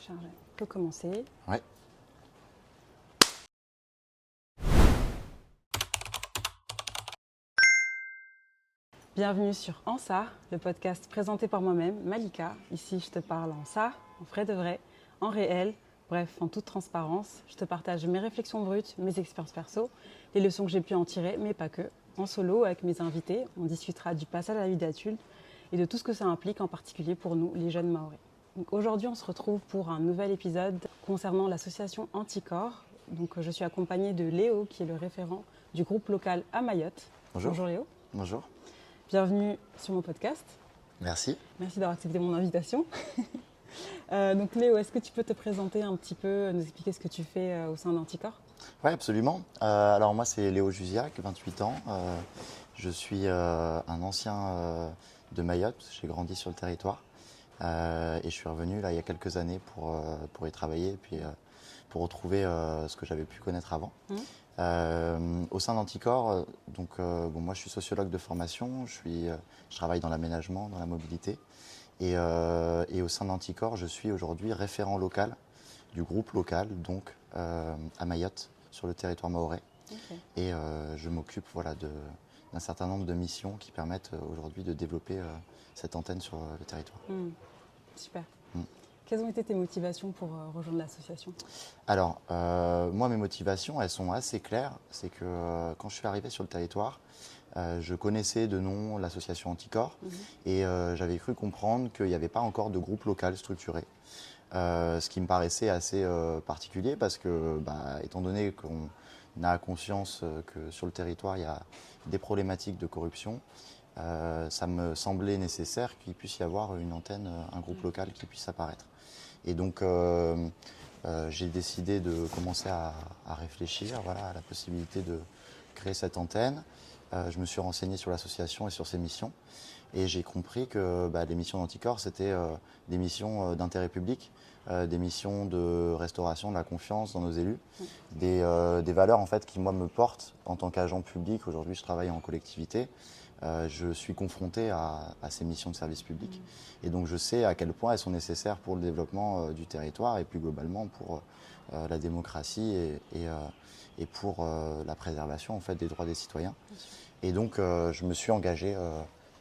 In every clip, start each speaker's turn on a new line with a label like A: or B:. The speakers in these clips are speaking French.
A: Chargé. On peut commencer.
B: Ouais.
A: Bienvenue sur En ça, le podcast présenté par moi-même, Malika. Ici, je te parle en ça, en vrai de vrai, en réel, bref, en toute transparence. Je te partage mes réflexions brutes, mes expériences perso, les leçons que j'ai pu en tirer, mais pas que. En solo, avec mes invités, on discutera du passage à la vie d'adulte et de tout ce que ça implique, en particulier pour nous, les jeunes Mahorais. Donc aujourd'hui, on se retrouve pour un nouvel épisode concernant l'association Anticorps. Donc, je suis accompagnée de Léo, qui est le référent du groupe local à Mayotte.
B: Bonjour.
A: Bonjour Léo.
B: Bonjour.
A: Bienvenue sur mon podcast.
B: Merci.
A: Merci d'avoir accepté mon invitation. Donc Léo, est-ce que tu peux te présenter un petit peu, nous expliquer ce que tu fais au sein d'Anticorps ?
B: Oui, absolument. Alors moi, c'est Léo Jusiac, 28 ans. Je suis un ancien de Mayotte. J'ai grandi sur le territoire. Et je suis revenu là, il y a quelques années pour y travailler et puis pour retrouver ce que j'avais pu connaître avant. Au sein d'Anticorps, moi je suis sociologue de formation, je travaille dans l'aménagement, dans la mobilité. Et au sein d'Anticorps, je suis aujourd'hui référent local du groupe local, donc à Mayotte, sur le territoire mahorais.
A: Okay.
B: Et je m'occupe d'un certain nombre de missions qui permettent aujourd'hui de développer cette antenne sur le territoire.
A: Super. Quelles ont été tes motivations pour rejoindre l'association ?
B: Alors, moi, mes motivations, elles sont assez claires. C'est que quand je suis arrivé sur le territoire, je connaissais de nom l'association Anticorps et j'avais cru comprendre qu'il n'y avait pas encore de groupe local structuré. Ce qui me paraissait assez particulier parce que, étant donné qu'on a conscience que sur le territoire, il y a des problématiques de corruption, ça me semblait nécessaire qu'il puisse y avoir une antenne, un groupe local qui puisse apparaître. Et donc, j'ai décidé de commencer à réfléchir à la possibilité de créer cette antenne. Je me suis renseigné sur l'association et sur ses missions. Et j'ai compris que les missions d'Anticorps, c'était des missions d'intérêt public, des missions de restauration de la confiance dans nos élus, des valeurs en fait, qui, moi, me portent en tant qu'agent public. Aujourd'hui, je travaille en collectivité. Je suis confronté à ces missions de service public. Et donc, je sais à quel point elles sont nécessaires pour le développement du territoire et plus globalement pour la démocratie et pour la préservation en fait, des droits des citoyens. Et donc, je me suis engagé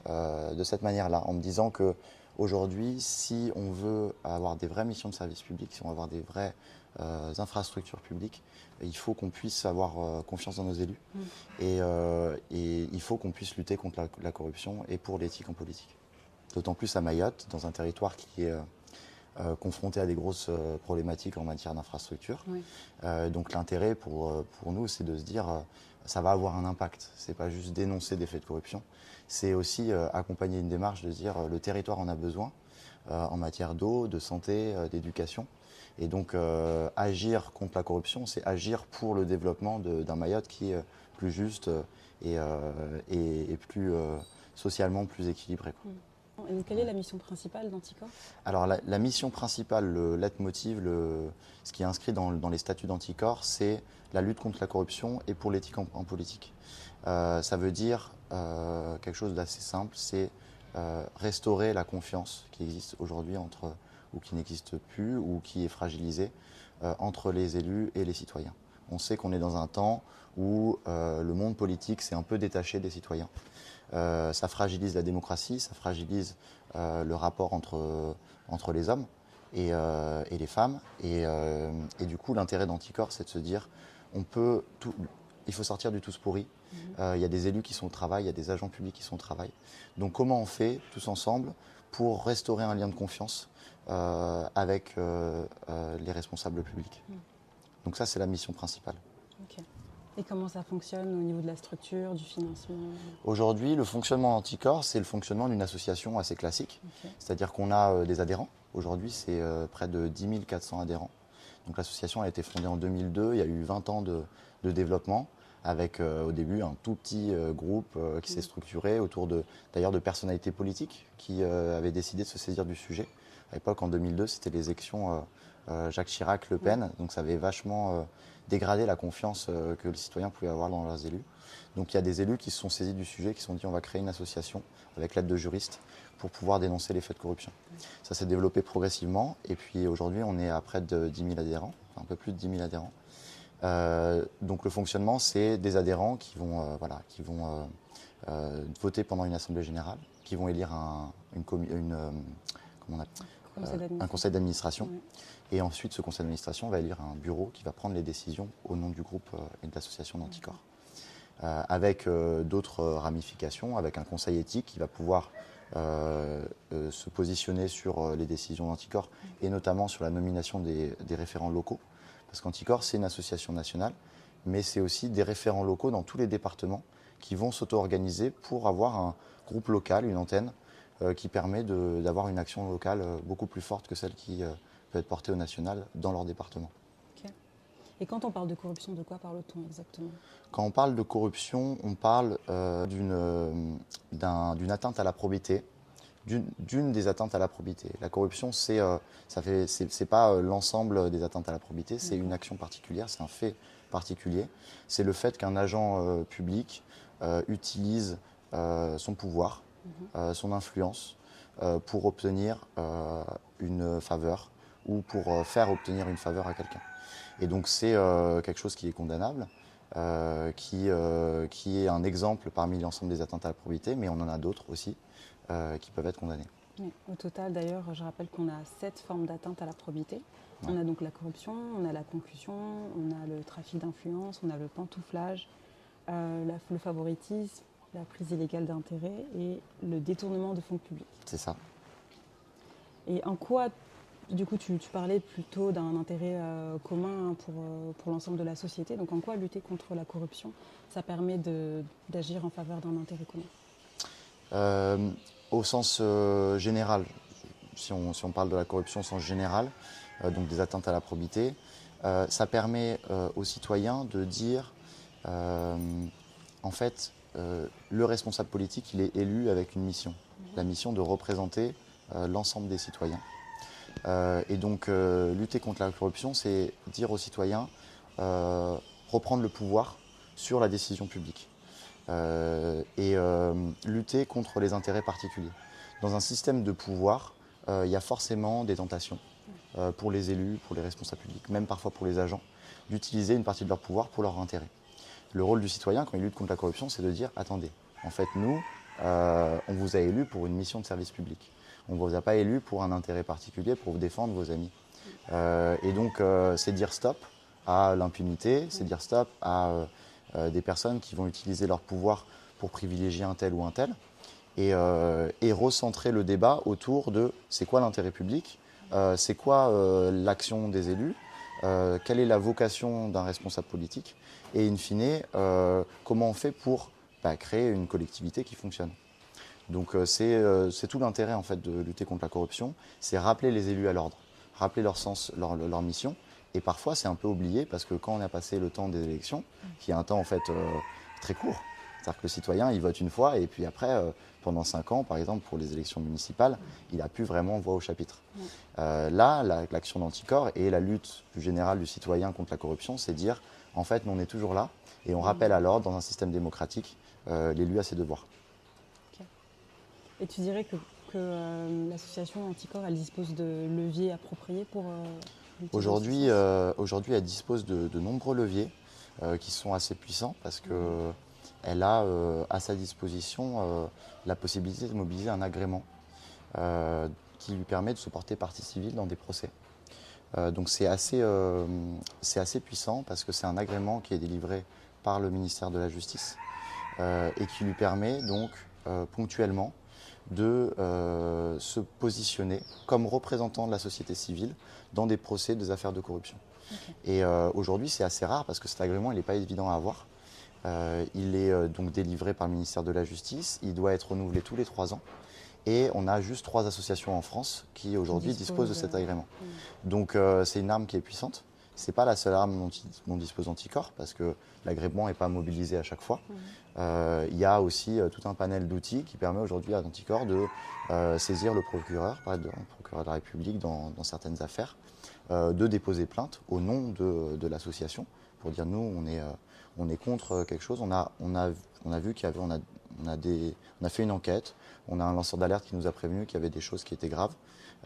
B: de cette manière-là, en me disant qu'aujourd'hui, si on veut avoir des vraies missions de service public, si on veut avoir des vraies infrastructures publiques, il faut qu'on puisse avoir confiance dans nos élus et il faut qu'on puisse lutter contre la corruption et pour l'éthique en politique. D'autant plus à Mayotte, dans un territoire qui est confronté à des grosses problématiques en matière d'infrastructure.
A: Oui.
B: Donc l'intérêt pour nous, c'est de se dire ça va avoir un impact. Ce n'est pas juste dénoncer des faits de corruption, c'est aussi accompagner une démarche de se dire le territoire en a besoin en matière d'eau, de santé, d'éducation. Et donc agir contre la corruption, c'est agir pour le développement d'un Mayotte qui est plus juste et plus socialement plus équilibré, quoi.
A: Et donc, quelle est la mission principale d'Anticorps ?
B: Alors la mission principale, le leitmotiv, ce qui est inscrit dans les statuts d'Anticorps, c'est la lutte contre la corruption et pour l'éthique en politique. Ça veut dire quelque chose d'assez simple, c'est restaurer la confiance qui existe aujourd'hui ou qui n'existe plus ou qui est fragilisée entre les élus et les citoyens. On sait qu'on est dans un temps où le monde politique s'est un peu détaché des citoyens. Ça fragilise la démocratie, ça fragilise le rapport entre les hommes et les femmes. Et du coup, l'intérêt d'Anticorps, c'est de se dire, il faut sortir du tous pourri. Il y a des élus qui sont au travail, il y a des agents publics qui sont au travail. Donc comment on fait tous ensemble pour restaurer un lien de confiance avec les responsables publics. Donc ça, c'est la mission principale.
A: Okay. Et comment ça fonctionne au niveau de la structure, du financement ?
B: Aujourd'hui, le fonctionnement d'Anticorps, c'est le fonctionnement d'une association assez classique. Okay. C'est-à-dire qu'on a des adhérents. Aujourd'hui, c'est près de 10 400 adhérents. Donc l'association a été fondée en 2002. Il y a eu 20 ans de développement avec au début un tout petit groupe qui s'est structuré autour d'ailleurs de personnalités politiques qui avaient décidé de se saisir du sujet À l'époque, en 2002, c'était les élections Jacques Chirac-Le Pen, donc ça avait vachement dégradé la confiance que les citoyens pouvaient avoir dans leurs élus. Donc il y a des élus qui se sont saisis du sujet, qui se sont dit on va créer une association avec l'aide de juristes pour pouvoir dénoncer les faits de corruption. Ça s'est développé progressivement et puis aujourd'hui on est à près de 10 000 adhérents, enfin, un peu plus de 10 000 adhérents. Donc le fonctionnement, c'est des adhérents qui vont, voter pendant une assemblée générale, qui vont élire un conseil d'administration.
A: Oui.
B: Et ensuite, ce conseil d'administration va élire un bureau qui va prendre les décisions au nom du groupe et de l'association d'Anticor. Avec d'autres ramifications, avec un conseil éthique qui va pouvoir se positionner sur les décisions d'Anticor et notamment sur la nomination des référents locaux. Parce qu'Anticor, c'est une association nationale, mais c'est aussi des référents locaux dans tous les départements qui vont s'auto-organiser pour avoir un groupe local, une antenne, qui permet d'avoir une action locale beaucoup plus forte que celle qui peut être portée au national dans leur département.
A: Okay. Et quand on parle de corruption, de quoi parle-t-on exactement?
B: Quand on parle de corruption, on parle d'une atteinte à la probité, d'une des atteintes à la probité. La corruption, c'est pas l'ensemble des atteintes à la probité, c'est une action particulière, c'est un fait particulier. C'est le fait qu'un agent public utilise son pouvoir, son influence pour obtenir une faveur ou pour faire obtenir une faveur à quelqu'un. Et donc c'est quelque chose qui est condamnable, qui est un exemple parmi l'ensemble des atteintes à la probité, mais on en a d'autres aussi qui peuvent être condamnés.
A: Oui. Au total, d'ailleurs, je rappelle qu'on a 7 formes d'atteinte à la probité.
B: Ouais.
A: On a donc la corruption, on a la concussion, on a le trafic d'influence, on a le pantouflage, le favoritisme, la prise illégale d'intérêt et le détournement de fonds publics.
B: C'est ça.
A: Et en quoi, du coup, tu parlais plutôt d'un intérêt commun pour l'ensemble de la société. Donc en quoi lutter contre la corruption, ça permet d'agir en faveur d'un intérêt commun?
B: Au sens général, si on parle de la corruption au sens général, donc des atteintes à la probité, ça permet aux citoyens de dire, en fait, le responsable politique, il est élu avec une mission, la mission de représenter l'ensemble des citoyens. Et donc, lutter contre la corruption, c'est dire aux citoyens, reprendre le pouvoir sur la décision publique. Et lutter contre les intérêts particuliers. Dans un système de pouvoir, il y a forcément des tentations pour les élus, pour les responsables publics, même parfois pour les agents, d'utiliser une partie de leur pouvoir pour leur intérêt. Le rôle du citoyen, quand il lutte contre la corruption, c'est de dire « Attendez, en fait, nous, on vous a élu pour une mission de service public. On ne vous a pas élu pour un intérêt particulier, pour vous défendre vos amis. » Et donc, c'est dire stop à l'impunité, c'est dire stop à des personnes qui vont utiliser leur pouvoir pour privilégier un tel ou un tel, et recentrer le débat autour de c'est quoi l'intérêt public, c'est quoi l'action des élus, quelle est la vocation d'un responsable politique, et in fine, comment on fait pour créer une collectivité qui fonctionne. Donc c'est tout l'intérêt en fait de lutter contre la corruption, c'est rappeler les élus à l'ordre, rappeler leur sens, leur mission. Et parfois, c'est un peu oublié parce que quand on a passé le temps des élections, qui est un temps en fait très court, c'est-à-dire que le citoyen, il vote une fois et puis après, pendant 5 ans, par exemple, pour les élections municipales, il n'a plus vraiment voix au chapitre. Là, l'action d'Anticor et la lutte plus générale du citoyen contre la corruption, c'est dire, en fait, nous, on est toujours là et on rappelle à l'ordre, dans un système démocratique, l'élu a ses devoirs.
A: Okay. Et tu dirais que l'association Anticor, elle dispose de leviers appropriés pour...
B: Aujourd'hui, elle dispose de nombreux leviers qui sont assez puissants parce qu'elle a à sa disposition la possibilité de mobiliser un agrément qui lui permet de se porter partie civile dans des procès. Donc c'est assez puissant parce que c'est un agrément qui est délivré par le ministère de la Justice et qui lui permet donc ponctuellement de se positionner comme représentant de la société civile dans des procès des affaires de corruption. Okay. Et aujourd'hui, c'est assez rare parce que cet agrément, il n'est pas évident à avoir. Il est donc délivré par le ministère de la Justice. Il doit être renouvelé tous les 3 ans. Et on a juste 3 associations en France qui aujourd'hui disposent de cet agrément. Donc c'est une arme qui est puissante. Ce n'est pas la seule arme dont dispose Anticor parce que l'agrément n'est pas mobilisé à chaque fois. Il y a aussi tout un panel d'outils qui permet aujourd'hui à Anticor de saisir le procureur, procureur de la République dans certaines affaires, de déposer plainte au nom de l'association pour dire nous on est contre quelque chose. On a vu qu'il y avait on a fait une enquête, on a un lanceur d'alerte qui nous a prévenu qu'il y avait des choses qui étaient graves,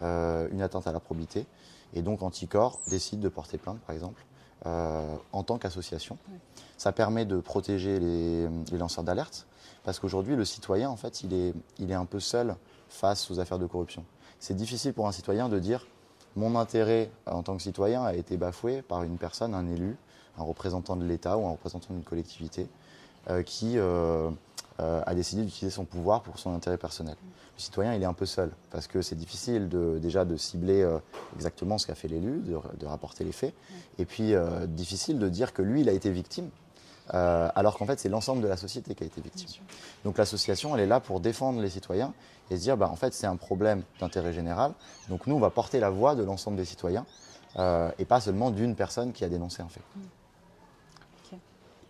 B: une atteinte à la probité, et donc Anticor décide de porter plainte par exemple en tant qu'association. Ouais. Ça permet de protéger les lanceurs d'alerte parce qu'aujourd'hui le citoyen en fait il est un peu seul face aux affaires de corruption. C'est difficile pour un citoyen de dire mon intérêt en tant que citoyen a été bafoué par une personne, un élu, un représentant de l'État ou un représentant d'une collectivité qui a décidé d'utiliser son pouvoir pour son intérêt personnel. Le citoyen, il est un peu seul parce que c'est difficile déjà de cibler exactement ce qu'a fait l'élu, de rapporter les faits, et puis difficile de dire que lui, il a été victime, alors qu'en fait, c'est l'ensemble de la société qui a été victime. Donc l'association, elle est là pour défendre les citoyens et se dire, en fait, c'est un problème d'intérêt général, donc nous, on va porter la voix de l'ensemble des citoyens et pas seulement d'une personne qui a dénoncé un fait.
A: Okay.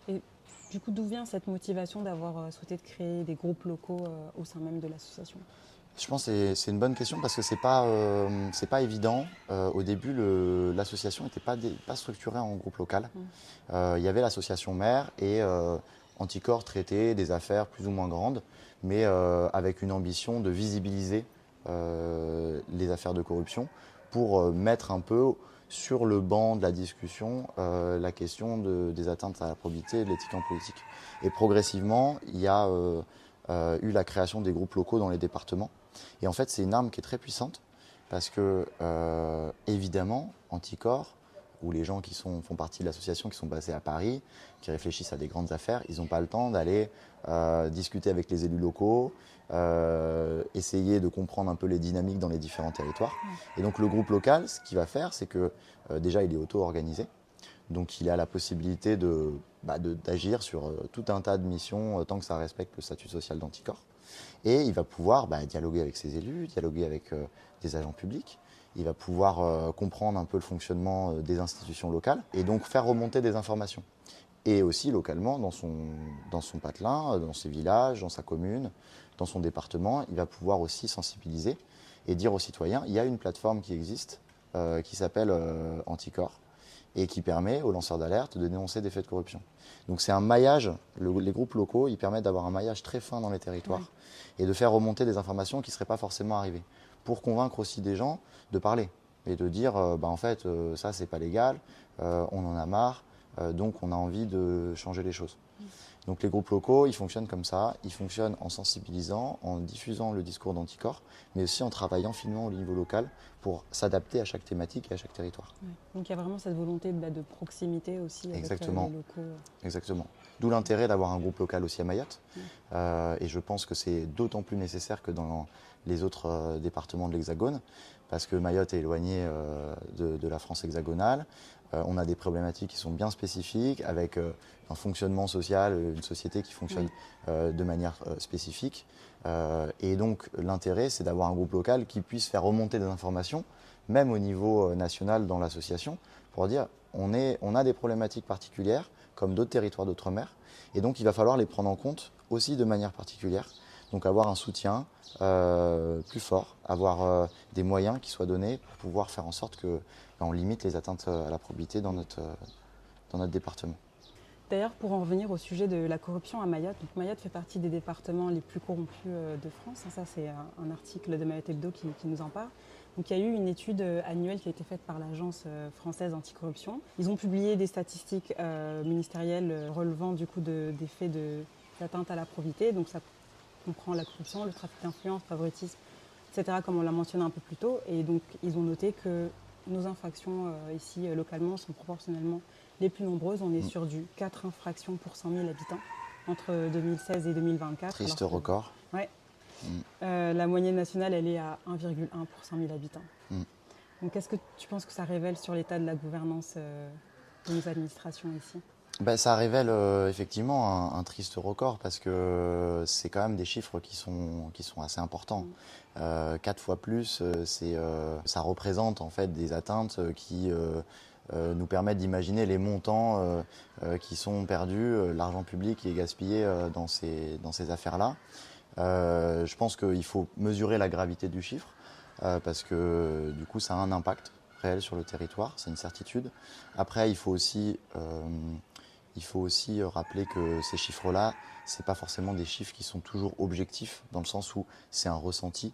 A: Et du coup, d'où vient cette motivation d'avoir souhaité créer des groupes locaux au sein même de l'association ?
B: Je pense que c'est une bonne question parce que c'est pas évident. Au début, l'association n'était pas structurée en groupe local. Il y avait l'association mère et Anticor traitait des affaires plus ou moins grandes, mais avec une ambition de visibiliser les affaires de corruption pour mettre un peu sur le banc de la discussion la question des atteintes à la probité et de l'éthique en politique. Et progressivement, il y a eu la création des groupes locaux dans les départements. Et en fait, c'est une arme qui est très puissante parce que, évidemment, Anticor, ou les gens qui font partie de l'association, qui sont basés à Paris, qui réfléchissent à des grandes affaires, ils n'ont pas le temps d'aller discuter avec les élus locaux, essayer de comprendre un peu les dynamiques dans les différents territoires. Et donc le groupe local, ce qu'il va faire, c'est que déjà, il est auto-organisé. Donc il a la possibilité d'agir sur tout un tas de missions tant que ça respecte le statut social d'Anticor. Et il va pouvoir dialoguer avec ses élus, dialoguer avec des agents publics. Il va pouvoir comprendre un peu le fonctionnement des institutions locales et donc faire remonter des informations. Et aussi localement, dans son patelin, dans ses villages, dans sa commune, dans son département, il va pouvoir aussi sensibiliser et dire aux citoyens, il y a une plateforme qui existe qui s'appelle Anticor et qui permet aux lanceurs d'alerte de dénoncer des faits de corruption. Donc c'est un maillage, les groupes locaux, ils permettent d'avoir un maillage très fin dans les territoires et de faire remonter des informations qui ne seraient pas forcément arrivées, pour convaincre aussi des gens de parler et de dire en fait ça c'est pas légal, on en a marre, donc on a envie de changer les choses. Donc les groupes locaux, ils fonctionnent comme ça, ils fonctionnent en sensibilisant, en diffusant le discours d'Anticor, mais aussi en travaillant finement au niveau local pour s'adapter à chaque thématique et à chaque territoire.
A: Ouais. Donc il y a vraiment cette volonté de proximité aussi avec les locaux.
B: Exactement. D'où l'intérêt d'avoir un groupe local aussi à Mayotte. Et je pense que c'est d'autant plus nécessaire que dans les autres départements de l'Hexagone, parce que Mayotte est éloignée de la France hexagonale. On a des problématiques qui sont bien spécifiques, avec un fonctionnement social, une société qui fonctionne de manière spécifique. Et donc l'intérêt, c'est d'avoir un groupe local qui puisse faire remonter des informations, même au niveau national dans l'association, pour dire on a des problématiques particulières, comme d'autres territoires d'outre-mer, et donc il va falloir les prendre en compte aussi de manière particulière. Donc avoir un soutien plus fort, avoir des moyens qui soient donnés pour pouvoir faire en sorte qu'on limite les atteintes à la probité dans notre département.
A: D'ailleurs, pour en revenir au sujet de la corruption à Mayotte, donc Mayotte fait partie des départements les plus corrompus de France. Ça, c'est un article de Mayotte Hebdo qui nous en parle. Donc, il y a eu une étude annuelle qui a été faite par l'Agence française anticorruption. Ils ont publié des statistiques ministérielles relevant du coup des faits d'atteinte à la probité. Donc, ça comprend la corruption, le trafic d'influence, le favoritisme, etc., comme on l'a mentionné un peu plus tôt. Et donc, ils ont noté que nos infractions ici, localement, sont proportionnellement les plus nombreuses. On est sur du 4 infractions pour 100 000 habitants entre 2016 et 2024.
B: Triste record.
A: Ouais. La moyenne nationale, elle est à 1,1 pour 100 000 habitants. Donc, qu'est-ce que tu penses que ça révèle sur l'état de la gouvernance de nos administrations ici ?
B: Ça révèle effectivement un triste record parce que c'est quand même des chiffres qui sont assez importants. 4 fois plus, ça représente en fait des atteintes qui nous permettent d'imaginer les montants qui sont perdus, l'argent public qui est gaspillé dans ces affaires-là. Je pense qu'il faut mesurer la gravité du chiffre. parce que du coup, ça a un impact réel sur le territoire, c'est une certitude. Après, il faut aussi rappeler que ces chiffres-là, ce n'est pas forcément des chiffres qui sont toujours objectifs, dans le sens où c'est un ressenti.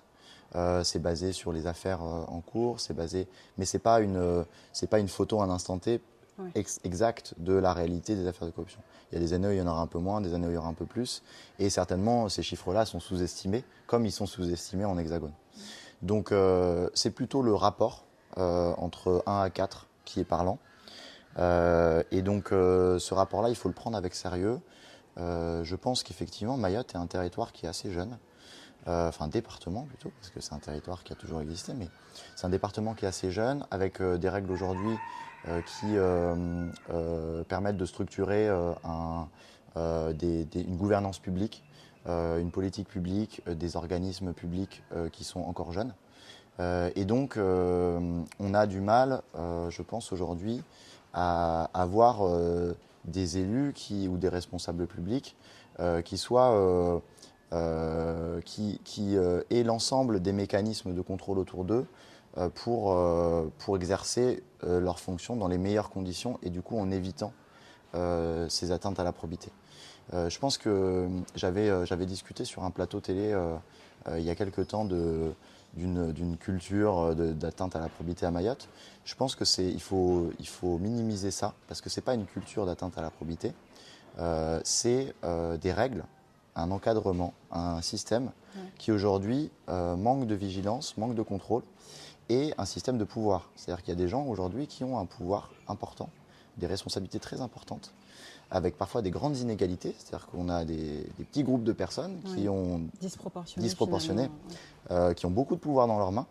B: C'est basé sur les affaires en cours, mais c'est pas une photo à un instant T exacte de la réalité des affaires de corruption. Il y a des années où il y en aura un peu moins, des années où il y aura un peu plus, et certainement ces chiffres-là sont sous-estimés, comme ils sont sous-estimés en Hexagone. Donc c'est plutôt le rapport entre 1 à 4 qui est parlant. Et donc ce rapport-là, il faut le prendre avec sérieux. Je pense qu'effectivement, Mayotte est un territoire qui est assez jeune. Enfin un département plutôt, parce que c'est un territoire qui a toujours existé, mais c'est un département qui est assez jeune, avec des règles aujourd'hui qui permettent de structurer une gouvernance publique, une politique publique, des organismes publics qui sont encore jeunes. Et donc, on a du mal, je pense aujourd'hui, à avoir des élus ou des responsables publics qui soient qui aient l'ensemble des mécanismes de contrôle autour d'eux pour exercer leurs fonctions dans les meilleures conditions et du coup en évitant ces atteintes à la probité. Je pense que j'avais discuté sur un plateau télé il y a quelque temps d'une culture d'atteinte à la probité à Mayotte. Je pense qu'il faut minimiser ça parce que ce n'est pas une culture d'atteinte à la probité, c'est des règles, un encadrement, un système qui aujourd'hui manque de vigilance, manque de contrôle et un système de pouvoir. C'est-à-dire qu'il y a des gens aujourd'hui qui ont un pouvoir important, des responsabilités très importantes, avec parfois des grandes inégalités. C'est-à-dire qu'on a des petits groupes de personnes qui ont disproportionnés, qui ont beaucoup de pouvoir dans leurs mains.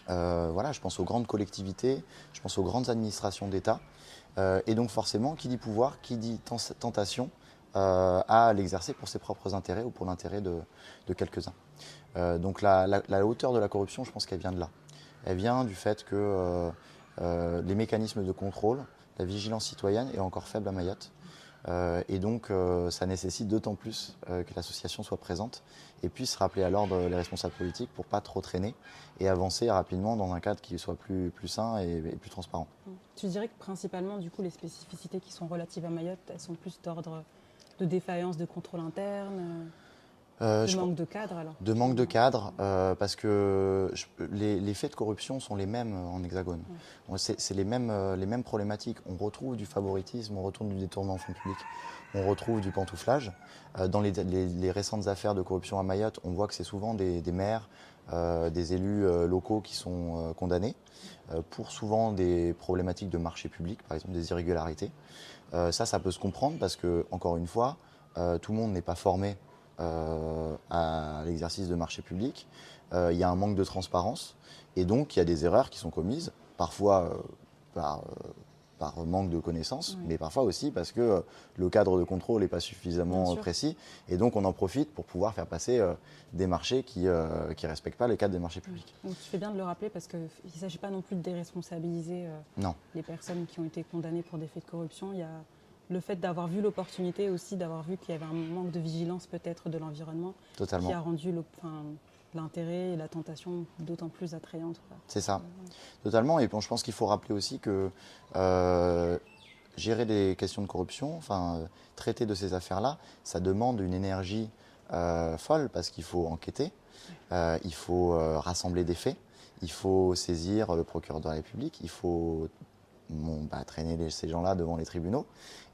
B: Voilà, je pense aux grandes collectivités, je pense aux grandes administrations d'État. Et donc forcément, qui dit pouvoir, qui dit tentation à l'exercer pour ses propres intérêts ou pour l'intérêt de quelques-uns. Donc la hauteur de la corruption, je pense qu'elle vient de là. Elle vient du fait que les mécanismes de contrôle, la vigilance citoyenne est encore faible à Mayotte. Et donc ça nécessite d'autant plus que l'association soit présente et puisse rappeler à l'ordre les responsables politiques pour ne pas trop traîner et avancer rapidement dans un cadre qui soit plus sain et plus transparent.
A: Tu dirais que principalement, du coup, les spécificités qui sont relatives à Mayotte, elles sont plus d'ordre de défaillance de contrôle interne, de manque de cadre alors?
B: De manque de cadre, parce que les faits de corruption sont les mêmes en Hexagone. Ouais. C'est les mêmes problématiques. On retrouve du favoritisme, on retrouve du détournement de fonds publics, on retrouve du pantouflage. Dans les récentes affaires de corruption à Mayotte, on voit que c'est souvent des maires, des élus locaux qui sont condamnés pour souvent des problématiques de marché public, par exemple des irrégularités. Ça peut se comprendre parce que, encore une fois, tout le monde n'est pas formé à l'exercice de marché public. Il y a un manque de transparence et donc il y a des erreurs qui sont commises, parfois par manque de connaissances, mais parfois aussi parce que le cadre de contrôle n'est pas suffisamment précis et donc on en profite pour pouvoir faire passer des marchés qui ne respectent pas les cadres des marchés publics.
A: Donc tu fais bien de le rappeler parce qu'il ne s'agit pas non plus de déresponsabiliser les personnes qui ont été condamnées pour des faits de corruption. Il y a le fait d'avoir vu l'opportunité aussi, d'avoir vu qu'il y avait un manque de vigilance peut-être de l'environnement qui a rendu l'intérêt et la tentation d'autant plus attrayante.
B: C'est ça, totalement. Et je pense qu'il faut rappeler aussi que gérer des questions de corruption, traiter de ces affaires-là, ça demande une énergie folle parce qu'il faut enquêter, il faut rassembler des faits, il faut saisir le procureur de la République, il faut traîner ces gens-là devant les tribunaux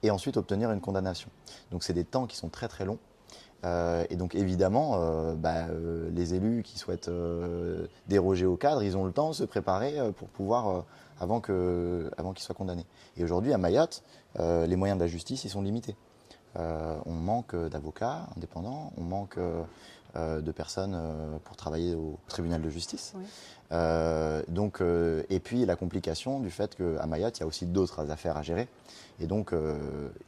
B: et ensuite obtenir une condamnation. Donc c'est des temps qui sont très très longs. Et donc évidemment, les élus qui souhaitent déroger au cadre, ils ont le temps de se préparer pour pouvoir, avant qu'ils soient condamnés. Et aujourd'hui, à Mayotte, les moyens de la justice, ils sont limités. On manque d'avocats indépendants, on manque de personnes pour travailler au tribunal de justice. Oui. Et puis la complication du fait qu'à Mayotte, il y a aussi d'autres affaires à gérer. Et donc,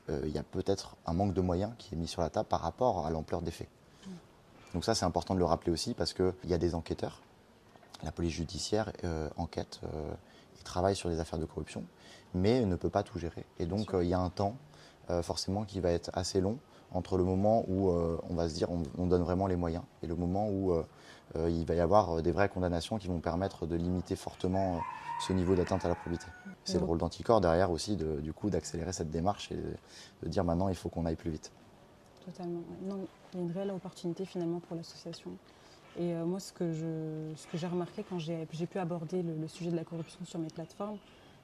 B: il y a peut-être un manque de moyens qui est mis sur la table par rapport à l'ampleur des faits. Donc ça, c'est important de le rappeler aussi parce qu'il y a des enquêteurs. La police judiciaire enquête et travaille sur les affaires de corruption, mais ne peut pas tout gérer. Et donc, il y a un temps forcément qui va être assez long entre le moment où on va se dire on donne vraiment les moyens et le moment où il va y avoir des vraies condamnations qui vont permettre de limiter fortement ce niveau d'atteinte à la probité. C'est le rôle d'Anticor derrière aussi du coup d'accélérer cette démarche et de dire maintenant il faut qu'on aille plus vite.
A: Totalement. Non, il y a une réelle opportunité finalement pour l'association. Et moi, ce que j'ai remarqué quand j'ai pu aborder le sujet de la corruption sur mes plateformes,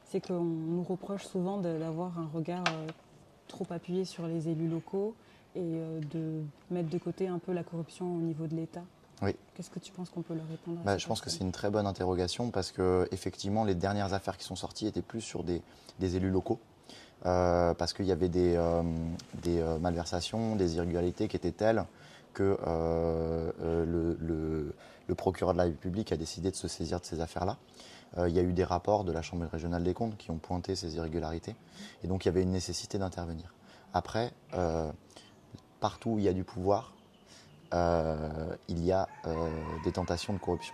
A: c'est qu'on nous reproche souvent d'avoir un regard trop appuyé sur les élus locaux et de mettre de côté un peu la corruption au niveau de l'État.
B: Oui.
A: Qu'est-ce que tu penses qu'on peut leur répondre à ça?
B: Je pense que c'est une très bonne interrogation parce que effectivement les dernières affaires qui sont sorties étaient plus sur des élus locaux. Parce qu'il y avait des malversations, des irrégularités qui étaient telles que le procureur de la République a décidé de se saisir de ces affaires-là. Il y a eu des rapports de la Chambre régionale des comptes qui ont pointé ces irrégularités. Et donc il y avait une nécessité d'intervenir. Après, partout où il y a du pouvoir, il y a des tentations de corruption.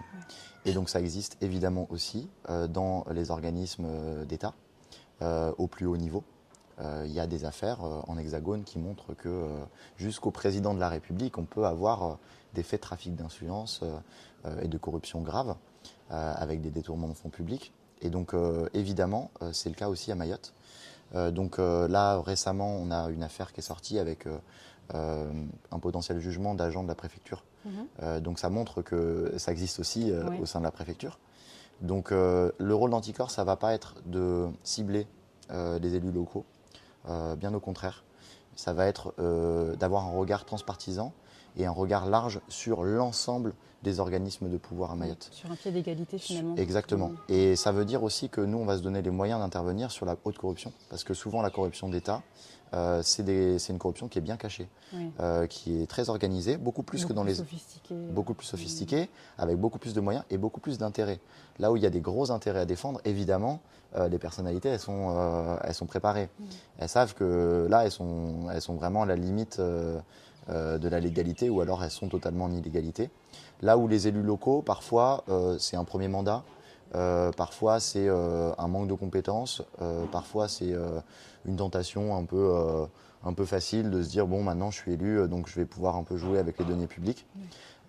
B: Et donc ça existe évidemment aussi dans les organismes d'État, au plus haut niveau. Il y a des affaires en hexagone qui montrent que jusqu'au président de la République, on peut avoir des faits de trafic d'influence et de corruption grave avec des détournements de fonds publics. Et donc évidemment, c'est le cas aussi à Mayotte. Là, récemment, on a une affaire qui est sortie avec un potentiel jugement d'agent de la préfecture. Donc ça montre que ça existe aussi au sein de la préfecture. Donc le rôle d'Anticor, ça ne va pas être de cibler les élus locaux. Bien au contraire, ça va être d'avoir un regard transpartisan et un regard large sur l'ensemble des organismes de pouvoir à Mayotte.
A: Sur un pied d'égalité finalement.
B: Exactement. Et ça veut dire aussi que nous, on va se donner les moyens d'intervenir sur la haute corruption. Parce que souvent, la corruption d'État, c'est une corruption qui est bien cachée, qui est très organisée, beaucoup plus sophistiquée, avec beaucoup plus de moyens et beaucoup plus d'intérêts. Là où il y a des gros intérêts à défendre, évidemment, les personnalités, elles sont préparées. Elles savent que là, elles sont vraiment à la limite de la légalité ou alors elles sont totalement en illégalité. Là où les élus locaux, parfois, c'est un premier mandat. Parfois, c'est un manque de compétences. Parfois, c'est une tentation un peu facile de se dire bon, maintenant, je suis élu, donc je vais pouvoir un peu jouer avec les deniers publics.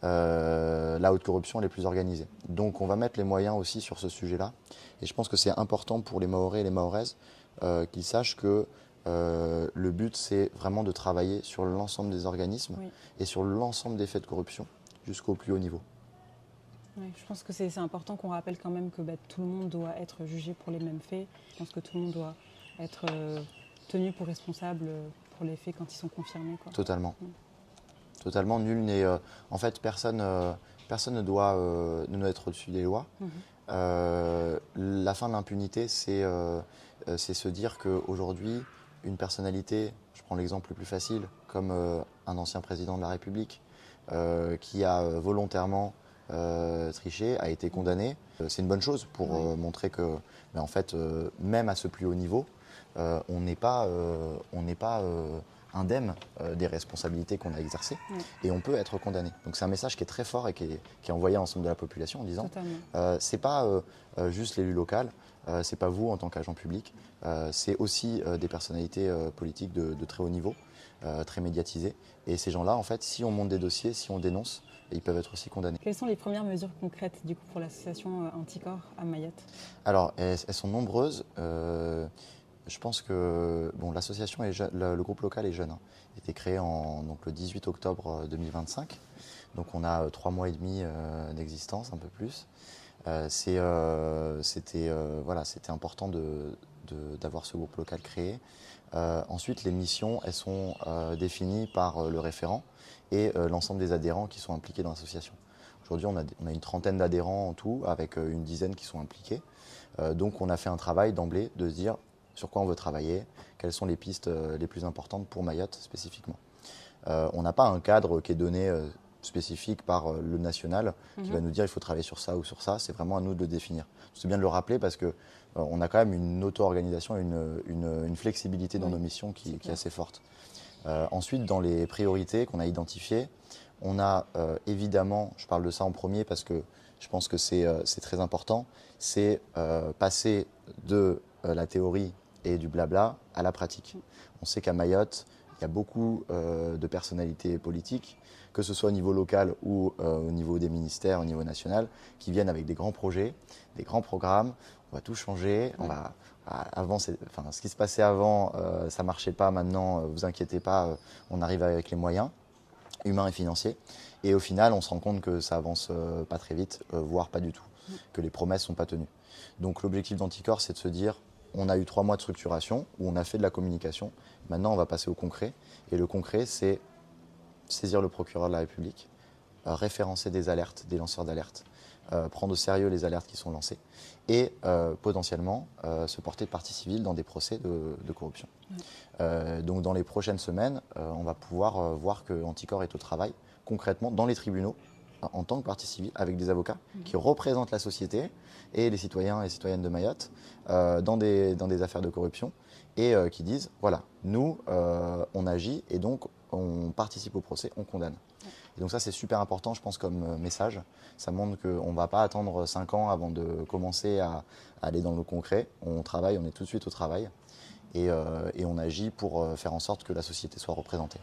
B: La haute corruption, elle est plus organisée. Donc, on va mettre les moyens aussi sur ce sujet-là. Et je pense que c'est important pour les Mahorais et les Mahoraises qu'ils sachent que le but, c'est vraiment de travailler sur l'ensemble des organismes et sur l'ensemble des faits de corruption jusqu'au plus haut niveau.
A: Oui, je pense que c'est important qu'on rappelle quand même que tout le monde doit être jugé pour les mêmes faits. Je pense que tout le monde doit être tenu pour responsable pour les faits quand ils sont confirmés. Quoi.
B: Totalement. Totalement, nul n'est... en fait, personne ne doit être au-dessus des lois. La fin de l'impunité, c'est se dire qu'aujourd'hui, une personnalité, je prends l'exemple le plus facile, comme un ancien président de la République, qui a volontairement triché, a été condamné. C'est une bonne chose pour montrer que, en fait, même à ce plus haut niveau, on n'est pas indemne des responsabilités qu'on a exercées et on peut être condamné. Donc c'est un message qui est très fort et qui est envoyé à l'ensemble de la population en disant c'est pas juste l'élu local, c'est pas vous en tant qu'agent public, c'est aussi des personnalités politiques de très haut niveau, très médiatisées. Et ces gens-là, en fait, si on monte des dossiers, si on dénonce, ils peuvent être aussi condamnés.
A: Quelles sont les premières mesures concrètes du coup, pour l'association Anticor à Mayotte?
B: Alors, elles sont nombreuses. Je pense que l'association est jeune, le groupe local est jeune. Il a été créé le 18 octobre 2025. Donc on a 3 mois et demi d'existence, un peu plus. C'était important d'avoir ce groupe local créé. Ensuite, les missions, elles sont définies par le référent et l'ensemble des adhérents qui sont impliqués dans l'association. Aujourd'hui, on a une trentaine d'adhérents en tout, avec une dizaine qui sont impliqués. Donc on a fait un travail d'emblée de se dire sur quoi on veut travailler, quelles sont les pistes les plus importantes pour Mayotte spécifiquement. On n'a pas un cadre qui est donné spécifique par le national qui va nous dire il faut travailler sur ça ou sur ça, c'est vraiment à nous de le définir. C'est bien de le rappeler parce que on a quand même une auto-organisation et une flexibilité dans nos missions qui est assez forte. Ensuite, dans les priorités qu'on a identifiées, on a évidemment, je parle de ça en premier parce que je pense que c'est très important, c'est passer de la théorie et du blabla à la pratique. On sait qu'à Mayotte, il y a beaucoup de personnalités politiques, que ce soit au niveau local ou au niveau des ministères, au niveau national, qui viennent avec des grands projets, des grands programmes. On va tout changer. Avant, ce qui se passait avant, ça ne marchait pas. Maintenant, vous inquiétez pas, on arrive avec les moyens humains et financiers. Et au final, on se rend compte que ça avance pas très vite, voire pas du tout, que les promesses ne sont pas tenues. Donc l'objectif d'Anticor, c'est de se dire, on a eu 3 mois de structuration, où on a fait de la communication, maintenant on va passer au concret. Et le concret, c'est saisir le procureur de la République, référencer des alertes, des lanceurs d'alerte, prendre au sérieux les alertes qui sont lancées et potentiellement se porter partie civile dans des procès de corruption. Donc dans les prochaines semaines, on va pouvoir voir que Anticor est au travail concrètement dans les tribunaux en tant que partie civile avec des avocats qui représentent la société et les citoyens et citoyennes de Mayotte dans des affaires de corruption et qui disent voilà, nous on agit et donc on participe au procès, on condamne. Et donc ça c'est super important je pense comme message. Ça montre qu'on ne va pas attendre 5 ans avant de commencer à aller dans le concret. On travaille, on est tout de suite au travail et on agit pour faire en sorte que la société soit représentée.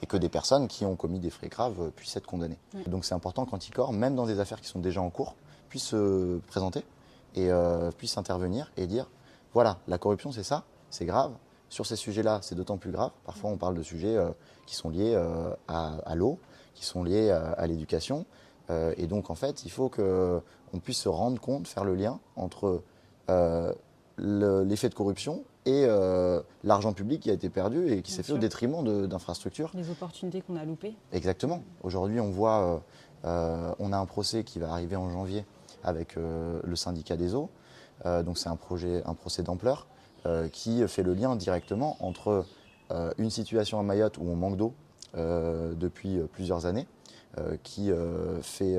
B: Et que des personnes qui ont commis des faits graves puissent être condamnées. Donc c'est important qu'Anticor, même dans des affaires qui sont déjà en cours, puisse se présenter et puisse intervenir et dire voilà, la corruption c'est ça, c'est grave. Sur ces sujets-là, c'est d'autant plus grave. Parfois, on parle de sujets qui sont liés à l'eau, qui sont liés à l'éducation. Et donc, en fait, il faut qu'on puisse se rendre compte, faire le lien entre l'effet de corruption et l'argent public qui a été perdu et qui s'est fait au détriment d'infrastructures.
A: Les opportunités qu'on a loupées.
B: Exactement. Aujourd'hui, on voit, on a un procès qui va arriver en janvier avec le syndicat des eaux. Donc c'est un procès d'ampleur qui fait le lien directement entre une situation à Mayotte où on manque d'eau depuis plusieurs années, qui fait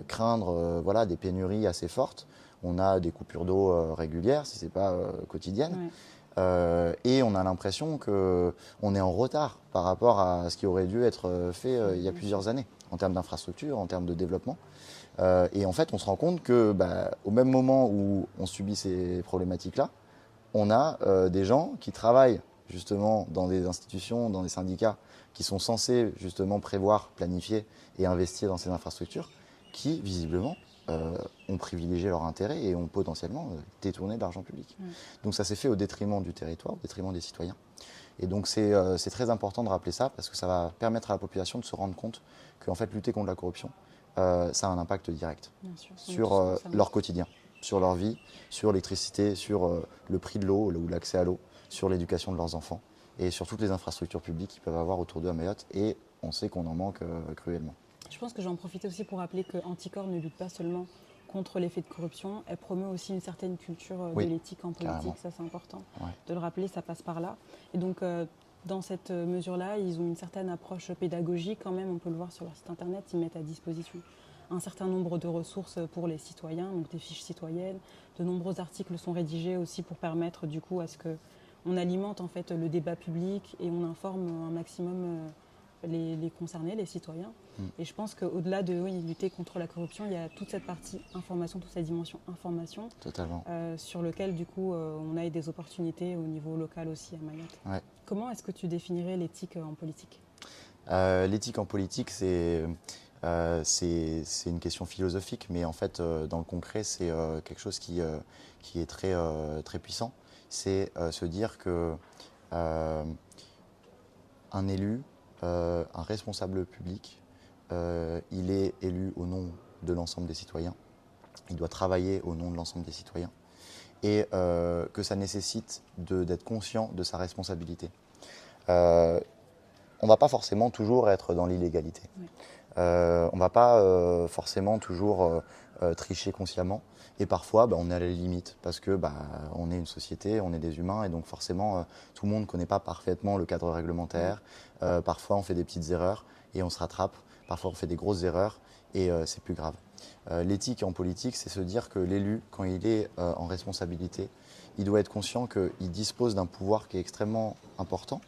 B: craindre voilà, des pénuries assez fortes. On a des coupures d'eau régulières, si ce n'est pas quotidienne. Et on a l'impression qu'on est en retard par rapport à ce qui aurait dû être fait il y a plusieurs années, en termes d'infrastructure, en termes de développement. Et en fait, on se rend compte qu'au même moment où on subit ces problématiques-là, on a des gens qui travaillent justement dans des institutions, dans des syndicats, qui sont censés justement prévoir, planifier et investir dans ces infrastructures, qui visiblement ont privilégié leur intérêt et ont potentiellement détourné de l'argent public. Donc ça s'est fait au détriment du territoire, au détriment des citoyens. Et donc c'est très important de rappeler ça parce que ça va permettre à la population de se rendre compte qu'en fait lutter contre la corruption, ça a un impact direct sur leur quotidien, sur leur vie, sur l'électricité, sur le prix de l'eau ou l'accès à l'eau, sur l'éducation de leurs enfants et sur toutes les infrastructures publiques qu'ils peuvent avoir autour d'eux à Mayotte. Et on sait qu'on en manque cruellement.
A: Je pense que j'en profite aussi pour rappeler que Anticor ne lutte pas seulement contre l'effet de corruption, elle promeut aussi une certaine culture de l'éthique en politique, carrément. Ça c'est important de le rappeler, ça passe par là. Et donc dans cette mesure-là, ils ont une certaine approche pédagogique quand même, on peut le voir sur leur site internet, ils mettent à disposition un certain nombre de ressources pour les citoyens, donc des fiches citoyennes, de nombreux articles sont rédigés aussi pour permettre du coup à ce qu'on alimente en fait le débat public et on informe un maximum les concernés, les citoyens. Et je pense qu'au-delà de lutter contre la corruption, il y a toute cette partie information, toute cette dimension information sur lequel du coup on a des opportunités au niveau local aussi à Mayotte. Comment est-ce que tu définirais l'éthique en politique ?
B: L'éthique en politique, c'est une question philosophique, mais en fait, dans le concret, c'est quelque chose qui est très, très puissant. C'est se dire que un élu, un responsable public, il est élu au nom de l'ensemble des citoyens. Il doit travailler au nom de l'ensemble des citoyens. Et que ça nécessite d'être conscient de sa responsabilité. On ne va pas forcément toujours être dans l'illégalité. On ne va pas forcément toujours tricher consciemment. Et parfois, on est à la limite parce que on est une société, on est des humains et donc forcément, tout le monde ne connaît pas parfaitement le cadre réglementaire. Parfois, on fait des petites erreurs et on se rattrape. Parfois, on fait des grosses erreurs et c'est plus grave. L'éthique en politique, c'est se dire que l'élu, quand il est en responsabilité, il doit être conscient qu'il dispose d'un pouvoir qui est extrêmement important,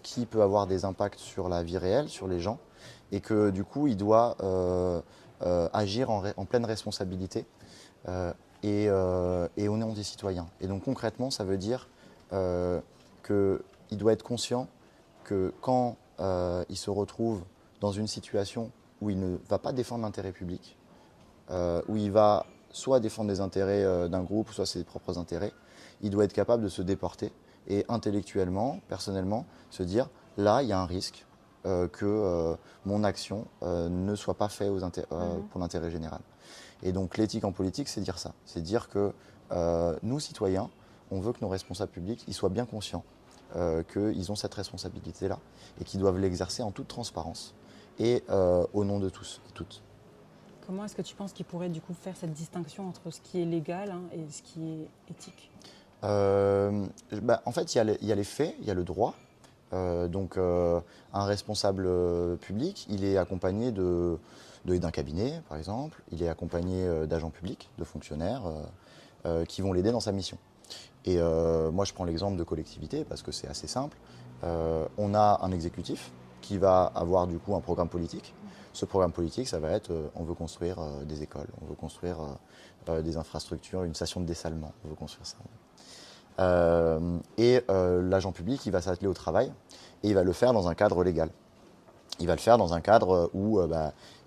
B: qui peut avoir des impacts sur la vie réelle, sur les gens, et que du coup, il doit agir en pleine responsabilité et au nom des citoyens. Et donc concrètement, ça veut dire qu'il il doit être conscient que quand il se retrouve dans une situation où il ne va pas défendre l'intérêt public, où il va soit défendre les intérêts d'un groupe, soit ses propres intérêts, il doit être capable de se déporter et intellectuellement, personnellement, se dire là, il y a un risque que mon action ne soit pas faite pour l'intérêt général. Et donc l'éthique en politique, c'est dire ça. C'est dire que nous, citoyens, on veut que nos responsables publics ils soient bien conscients qu'ils ont cette responsabilité-là et qu'ils doivent l'exercer en toute transparence et au nom de tous et toutes.
A: Comment est-ce que tu penses qu'ils pourraient du coup faire cette distinction entre ce qui est légal et ce qui est éthique?
B: En fait, il y a les faits, il y a le droit. Un responsable public, il est accompagné d'un cabinet, par exemple. Il est accompagné d'agents publics, de fonctionnaires qui vont l'aider dans sa mission. Et moi, je prends l'exemple de collectivité parce que c'est assez simple. On a un exécutif qui va avoir du coup un programme politique. Ce programme politique, ça va être on veut construire des écoles, on veut construire des infrastructures, une station de dessalement, on veut construire ça. L'agent public, il va s'atteler au travail et il va le faire dans un cadre légal. Il va le faire dans un cadre où,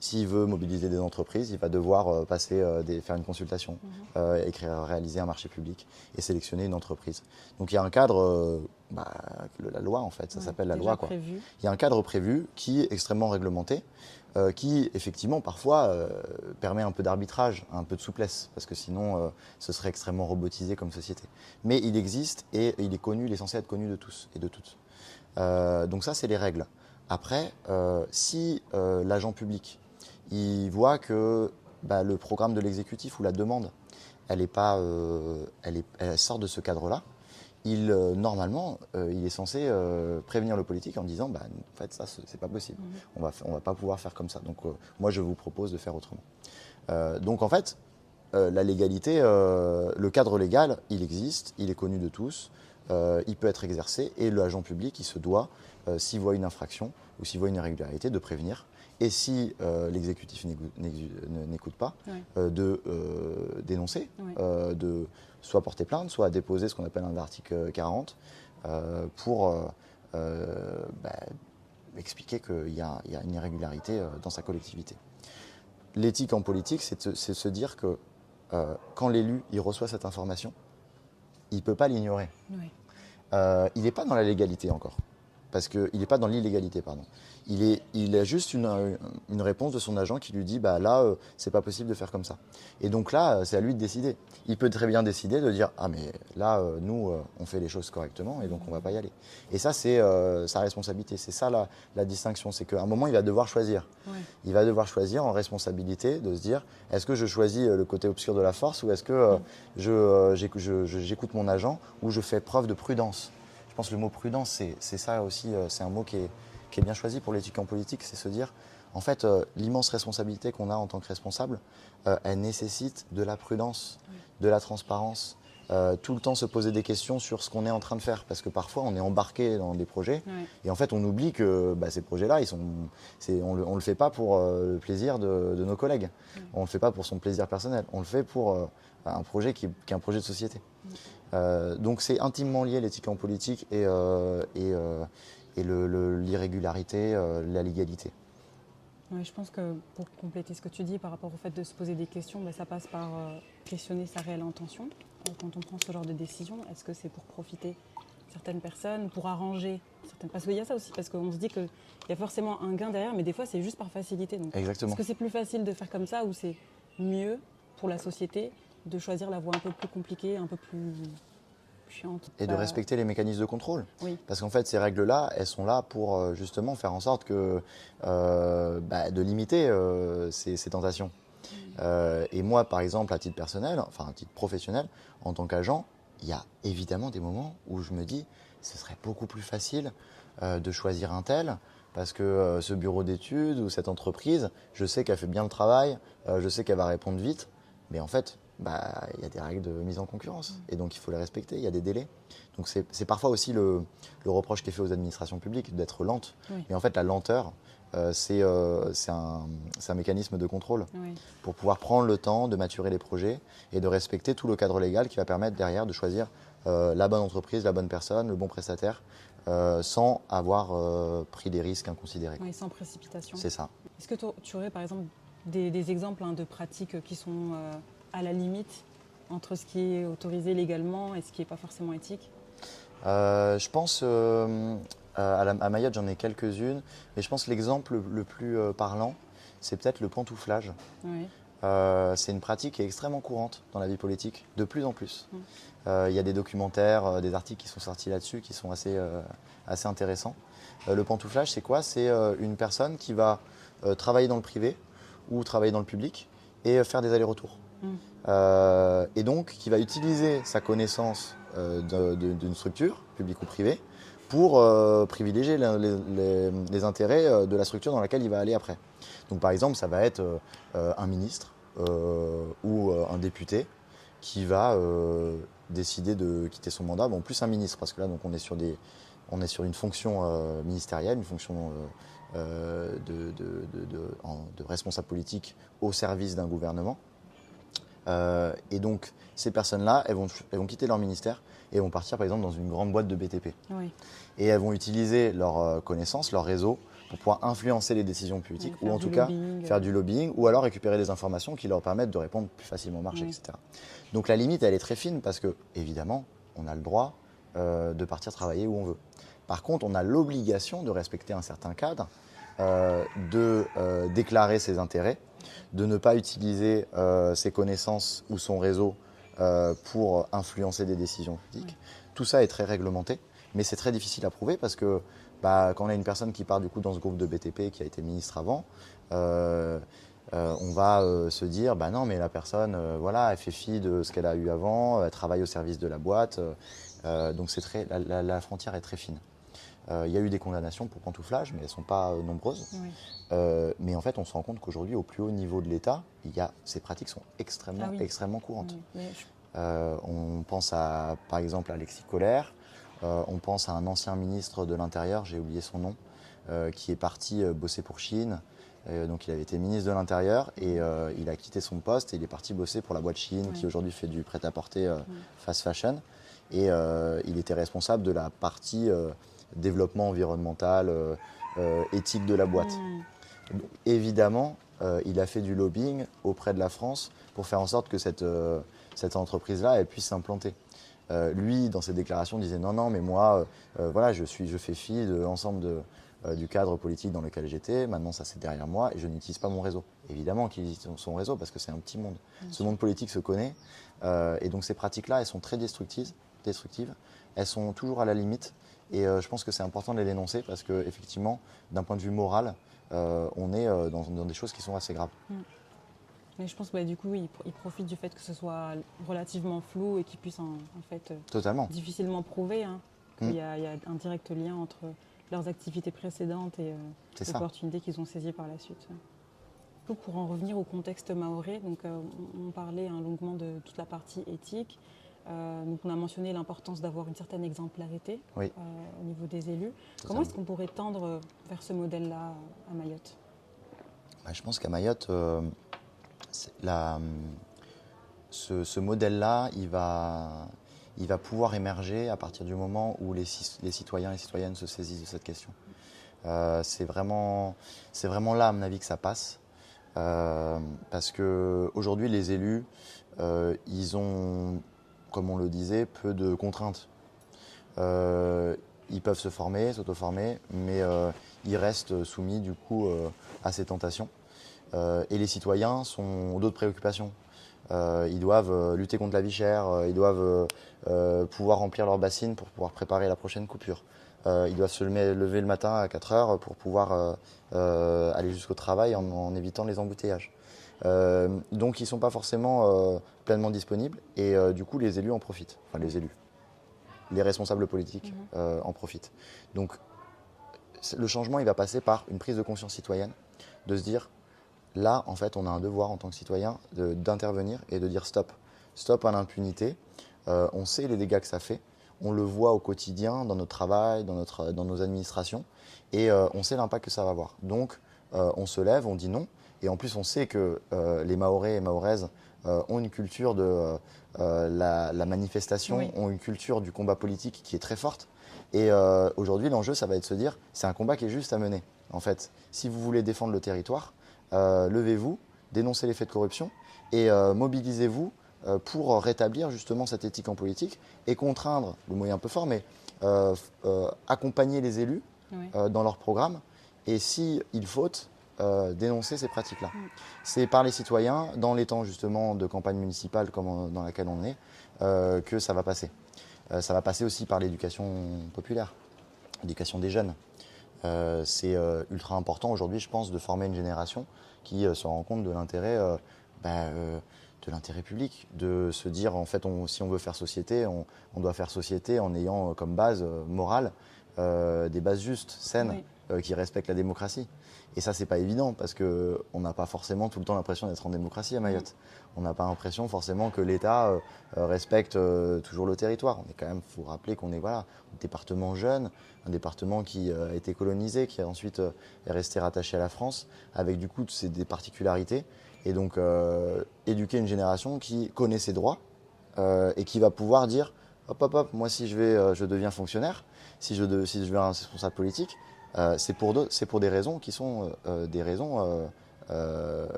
B: s'il veut mobiliser des entreprises, il va devoir faire une consultation, réaliser un marché public et sélectionner une entreprise. Donc il y a un cadre, la loi en fait, ça s'appelle la loi.
A: Prévu.
B: Il y a un cadre prévu qui est extrêmement réglementé, qui effectivement parfois permet un peu d'arbitrage, un peu de souplesse, parce que sinon ce serait extrêmement robotisé comme société. Mais il existe et il est censé être connu de tous et de toutes. Donc ça, c'est les règles. Après, si l'agent public il voit que le programme de l'exécutif ou la demande, elle sort de ce cadre-là, normalement, il est censé prévenir le politique en disant en fait, ça, c'est pas possible. On va pas pouvoir faire comme ça. Donc, moi, je vous propose de faire autrement. Donc, en fait, la légalité, le cadre légal, il existe, il est connu de tous, il peut être exercé et l'agent public, il se doit, s'il voit une infraction ou s'il voit une irrégularité, de prévenir. Et si l'exécutif n'écoute pas, de dénoncer, de soit porter plainte, soit déposer ce qu'on appelle un article 40 pour expliquer qu'il y a une irrégularité dans sa collectivité. L'éthique en politique, c'est de se dire que quand l'élu il reçoit cette information, il ne peut pas l'ignorer.
A: Oui.
B: Il n'est pas dans la légalité encore. Parce qu'il n'est pas dans l'illégalité, pardon. Il a juste une réponse de son agent qui lui dit là, c'est pas possible de faire comme ça. Et donc là, c'est à lui de décider. Il peut très bien décider de dire ah mais là, nous, on fait les choses correctement et donc on va pas y aller. Et ça, c'est sa responsabilité. C'est ça la distinction. C'est qu'à un moment, il va devoir choisir. Ouais. Il va devoir choisir en responsabilité de se dire est-ce que je choisis le côté obscur de la force ou est-ce que j'écoute mon agent ou je fais preuve de prudence. Je pense que le mot prudence, c'est ça aussi, c'est un mot qui est bien choisi pour l'éthique en politique, c'est se dire, en fait, l'immense responsabilité qu'on a en tant que responsable, elle nécessite de la prudence, de la transparence, tout le temps se poser des questions sur ce qu'on est en train de faire, parce que parfois on est embarqué dans des projets, et en fait on oublie que ces projets-là, on le fait pas pour le plaisir de nos collègues, on le fait pas pour son plaisir personnel, on le fait pour un projet qui est un projet de société. Donc c'est intimement lié l'éthique en politique et l'irrégularité, la légalité.
A: Oui, je pense que pour compléter ce que tu dis par rapport au fait de se poser des questions, ça passe par questionner sa réelle intention. Quand on prend ce genre de décision, est-ce que c'est pour profiter certaines personnes, pour arranger certaines... Parce qu'il y a ça aussi, parce qu'on se dit qu'il y a forcément un gain derrière, mais des fois c'est juste par facilité. Donc,
B: exactement.
A: Est-ce que c'est plus facile de faire comme ça ou c'est mieux pour la société de choisir la voie un peu plus compliquée, un peu plus chiante.
B: Et de respecter les mécanismes de contrôle.
A: Oui.
B: Parce qu'en fait, ces règles-là, elles sont là pour justement faire en sorte que, de limiter ces tentations. Et moi, par exemple, à titre personnel, enfin à titre professionnel, en tant qu'agent, il y a évidemment des moments où je me dis, ce serait beaucoup plus facile de choisir un tel, parce que ce bureau d'études ou cette entreprise, je sais qu'elle fait bien le travail, je sais qu'elle va répondre vite, mais en fait, y a des règles de mise en concurrence et donc il faut les respecter, il y a des délais. Donc c'est parfois aussi le reproche qui est fait aux administrations publiques d'être lentes. Oui. Mais en fait, la lenteur, c'est un mécanisme de contrôle pour pouvoir prendre le temps de maturer les projets et de respecter tout le cadre légal qui va permettre derrière de choisir la bonne entreprise, la bonne personne, le bon prestataire sans avoir pris des risques inconsidérés.
A: Oui, sans précipitation.
B: C'est ça.
A: Est-ce que tu aurais par exemple des exemples de pratiques qui sont à la limite entre ce qui est autorisé légalement et ce qui n'est pas forcément éthique?
B: Je pense à Mayotte, j'en ai quelques-unes, mais je pense que l'exemple le plus parlant, c'est peut-être le pantouflage.
A: Oui.
B: C'est une pratique qui est extrêmement courante dans la vie politique, de plus en plus.
A: Mm.
B: Il y a des documentaires, des articles qui sont sortis là-dessus qui sont assez intéressants. Le pantouflage, c'est quoi? C'est une personne qui va travailler dans le privé ou travailler dans le public et faire des allers-retours. Et donc, qui va utiliser sa connaissance d'une structure, publique ou privée, pour privilégier les intérêts de la structure dans laquelle il va aller après. Donc, par exemple, ça va être un ministre ou un député qui va décider de quitter son mandat. Bon, plus un ministre, parce que là, donc, on est sur une fonction ministérielle, une fonction de responsable politique au service d'un gouvernement. Et donc, ces personnes-là, elles vont quitter leur ministère et vont partir, par exemple, dans une grande boîte de BTP.
A: Oui.
B: Et elles vont utiliser leurs connaissances, leur réseau, pour pouvoir influencer les décisions politiques, ou en tout cas faire du lobbying, ou alors récupérer des informations qui leur permettent de répondre plus facilement au marché, etc. Donc la limite, elle est très fine parce que, évidemment, on a le droit de partir travailler où on veut. Par contre, on a l'obligation de respecter un certain cadre, de déclarer ses intérêts, de ne pas utiliser ses connaissances ou son réseau pour influencer des décisions politiques. Tout ça est très réglementé, mais c'est très difficile à prouver parce que quand on a une personne qui part du coup dans ce groupe de BTP qui a été ministre avant, on va se dire non mais la personne voilà, elle fait fi de ce qu'elle a eu avant, elle travaille au service de la boîte, donc la frontière est très fine. Il y a eu des condamnations pour pantouflage, mais elles ne sont pas nombreuses. Oui. Mais en fait, on se rend compte qu'aujourd'hui, au plus haut niveau de l'État, ces pratiques sont extrêmement courantes. Oui. On pense par exemple à Alexis Collère, on pense à un ancien ministre de l'Intérieur, j'ai oublié son nom, qui est parti bosser pour Chine. Donc il avait été ministre de l'Intérieur et il a quitté son poste et il est parti bosser pour la boîte Chine qui aujourd'hui fait du prêt-à-porter fast fashion. Et il était responsable de la partie développement environnemental, éthique de la boîte. Donc, évidemment, il a fait du lobbying auprès de la France pour faire en sorte que cette entreprise-là elle puisse s'implanter. Lui, dans ses déclarations, disait non, mais moi, voilà, je fais fi de l'ensemble du cadre politique dans lequel j'étais. Maintenant, ça c'est derrière moi et je n'utilise pas mon réseau. Évidemment qu'il utilise son réseau parce que c'est un petit monde. Ce monde politique se connaît et donc ces pratiques-là, elles sont très destructives. Elles sont toujours à la limite. Et je pense que c'est important de les dénoncer parce qu'effectivement, d'un point de vue moral, on est dans des choses qui sont assez graves.
A: Mais je pense que du coup, ils profitent du fait que ce soit relativement flou et qu'ils puissent en fait difficilement prouver qu'il y a un direct lien entre leurs activités précédentes et l'opportunité qu'ils ont saisie par la suite. Pour en revenir au contexte mahorais, donc, on parlait longuement de toute la partie éthique. Donc on a mentionné l'importance d'avoir une certaine exemplarité au niveau des élus. Comment est-ce qu'on pourrait tendre vers ce modèle-là à Mayotte?
B: Je pense qu'à Mayotte, ce modèle-là, il va pouvoir émerger à partir du moment où les citoyens et citoyennes se saisissent de cette question. C'est vraiment là, à mon avis, que ça passe. Parce qu'aujourd'hui, les élus, ils ont, comme on le disait, peu de contraintes. Ils peuvent se former, s'auto-former, mais ils restent soumis du coup à ces tentations. Et les citoyens ont d'autres préoccupations. Ils doivent lutter contre la vie chère, ils doivent pouvoir remplir leur bassine pour pouvoir préparer la prochaine coupure. Ils doivent se lever le matin à 4 heures pour pouvoir aller jusqu'au travail en évitant les embouteillages. Donc ils ne sont pas forcément pleinement disponibles et du coup les élus en profitent. Enfin les élus, les responsables politiques en profitent. Donc le changement il va passer par une prise de conscience citoyenne, de se dire là en fait on a un devoir en tant que citoyen d'intervenir et de dire stop. Stop à l'impunité, on sait les dégâts que ça fait, on le voit au quotidien dans notre travail, dans nos administrations et on sait l'impact que ça va avoir. Donc on se lève, on dit non. Et en plus, on sait que les Mahorais et Mahoraises ont une culture de la manifestation,
A: Oui.
B: ont une culture du combat politique qui est très forte. Et aujourd'hui, l'enjeu, ça va être de se dire, c'est un combat qui est juste à mener. En fait, si vous voulez défendre le territoire, levez-vous, dénoncez les faits de corruption et mobilisez-vous pour rétablir justement cette éthique en politique et contraindre, le mot est un peu fort, mais accompagner les élus
A: Oui.
B: dans leur programme et s'il faut, dénoncer ces pratiques-là.
A: Mm.
B: C'est par les citoyens, dans les temps justement de campagne municipale comme dans laquelle on est, que ça va passer. Ça va passer aussi par l'éducation populaire, l'éducation des jeunes. C'est ultra important aujourd'hui, je pense, de former une génération qui se rend compte de l'intérêt de l'intérêt public, de se dire, en fait, si on veut faire société, on doit faire société en ayant comme base morale des bases justes, saines,
A: Oui.
B: qui respectent la démocratie. Et ça, c'est pas évident parce qu'on n'a pas forcément tout le temps l'impression d'être en démocratie à Mayotte. On n'a pas l'impression forcément que l'État respecte toujours le territoire. On est quand même, faut rappeler qu'on est un département jeune, un département qui a été colonisé, qui ensuite est resté rattaché à la France, avec du coup des particularités. Et donc éduquer une génération qui connaît ses droits et qui va pouvoir dire hop hop hop, moi si je deviens fonctionnaire, si je deviens un responsable politique, c'est pour des raisons qui sont des raisons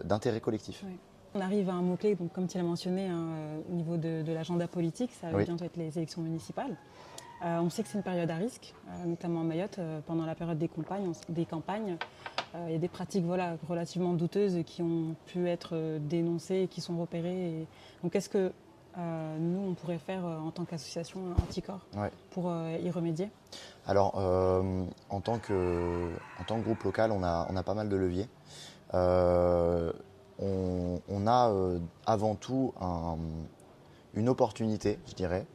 B: d'intérêt collectif.
A: Oui. On arrive à un mot-clé, donc, comme tu l'as mentionné, au niveau de l'agenda politique, ça va
B: Oui.
A: bientôt être les élections municipales. On sait que c'est une période à risque, notamment à Mayotte, pendant la période des campagnes. Il y a des pratiques relativement douteuses qui ont pu être dénoncées et qui sont repérées. Donc qu'est-ce que nous, on pourrait faire en tant qu'association Anticorps pour y remédier?
B: Alors, en tant que groupe local, on a pas mal de leviers. On a avant tout une opportunité, je dirais,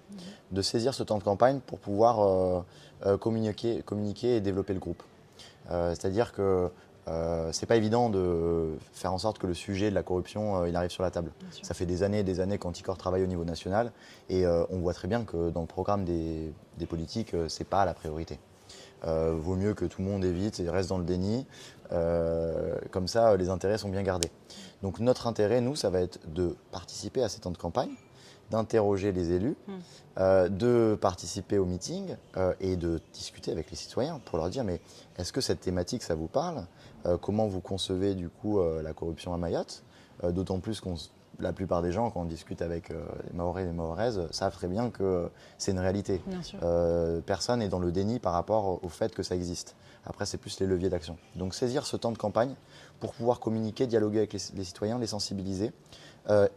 B: de saisir ce temps de campagne pour pouvoir communiquer et développer le groupe. C'est-à-dire que c'est pas évident de faire en sorte que le sujet de la corruption il arrive sur la table. Ça fait des années et des années qu'Anticorps travaille au niveau national et on voit très bien que dans le programme des politiques, c'est pas la priorité. Vaut mieux que tout le monde évite et reste dans le déni. Comme ça, les intérêts sont bien gardés. Donc notre intérêt, nous, ça va être de participer à ces temps de campagne, d'interroger les élus, de participer aux meetings et de discuter avec les citoyens pour leur dire mais est-ce que cette thématique, ça vous parle? Comment vous concevez du coup la corruption à Mayotte? D'autant plus qu'on la plupart des gens, quand on discute avec les Mahorais et les Mahoraises, savent très bien que c'est une réalité. Personne n'est dans le déni par rapport au fait que ça existe. Après, c'est plus les leviers d'action. Donc saisir ce temps de campagne pour pouvoir communiquer, dialoguer avec les citoyens, les sensibiliser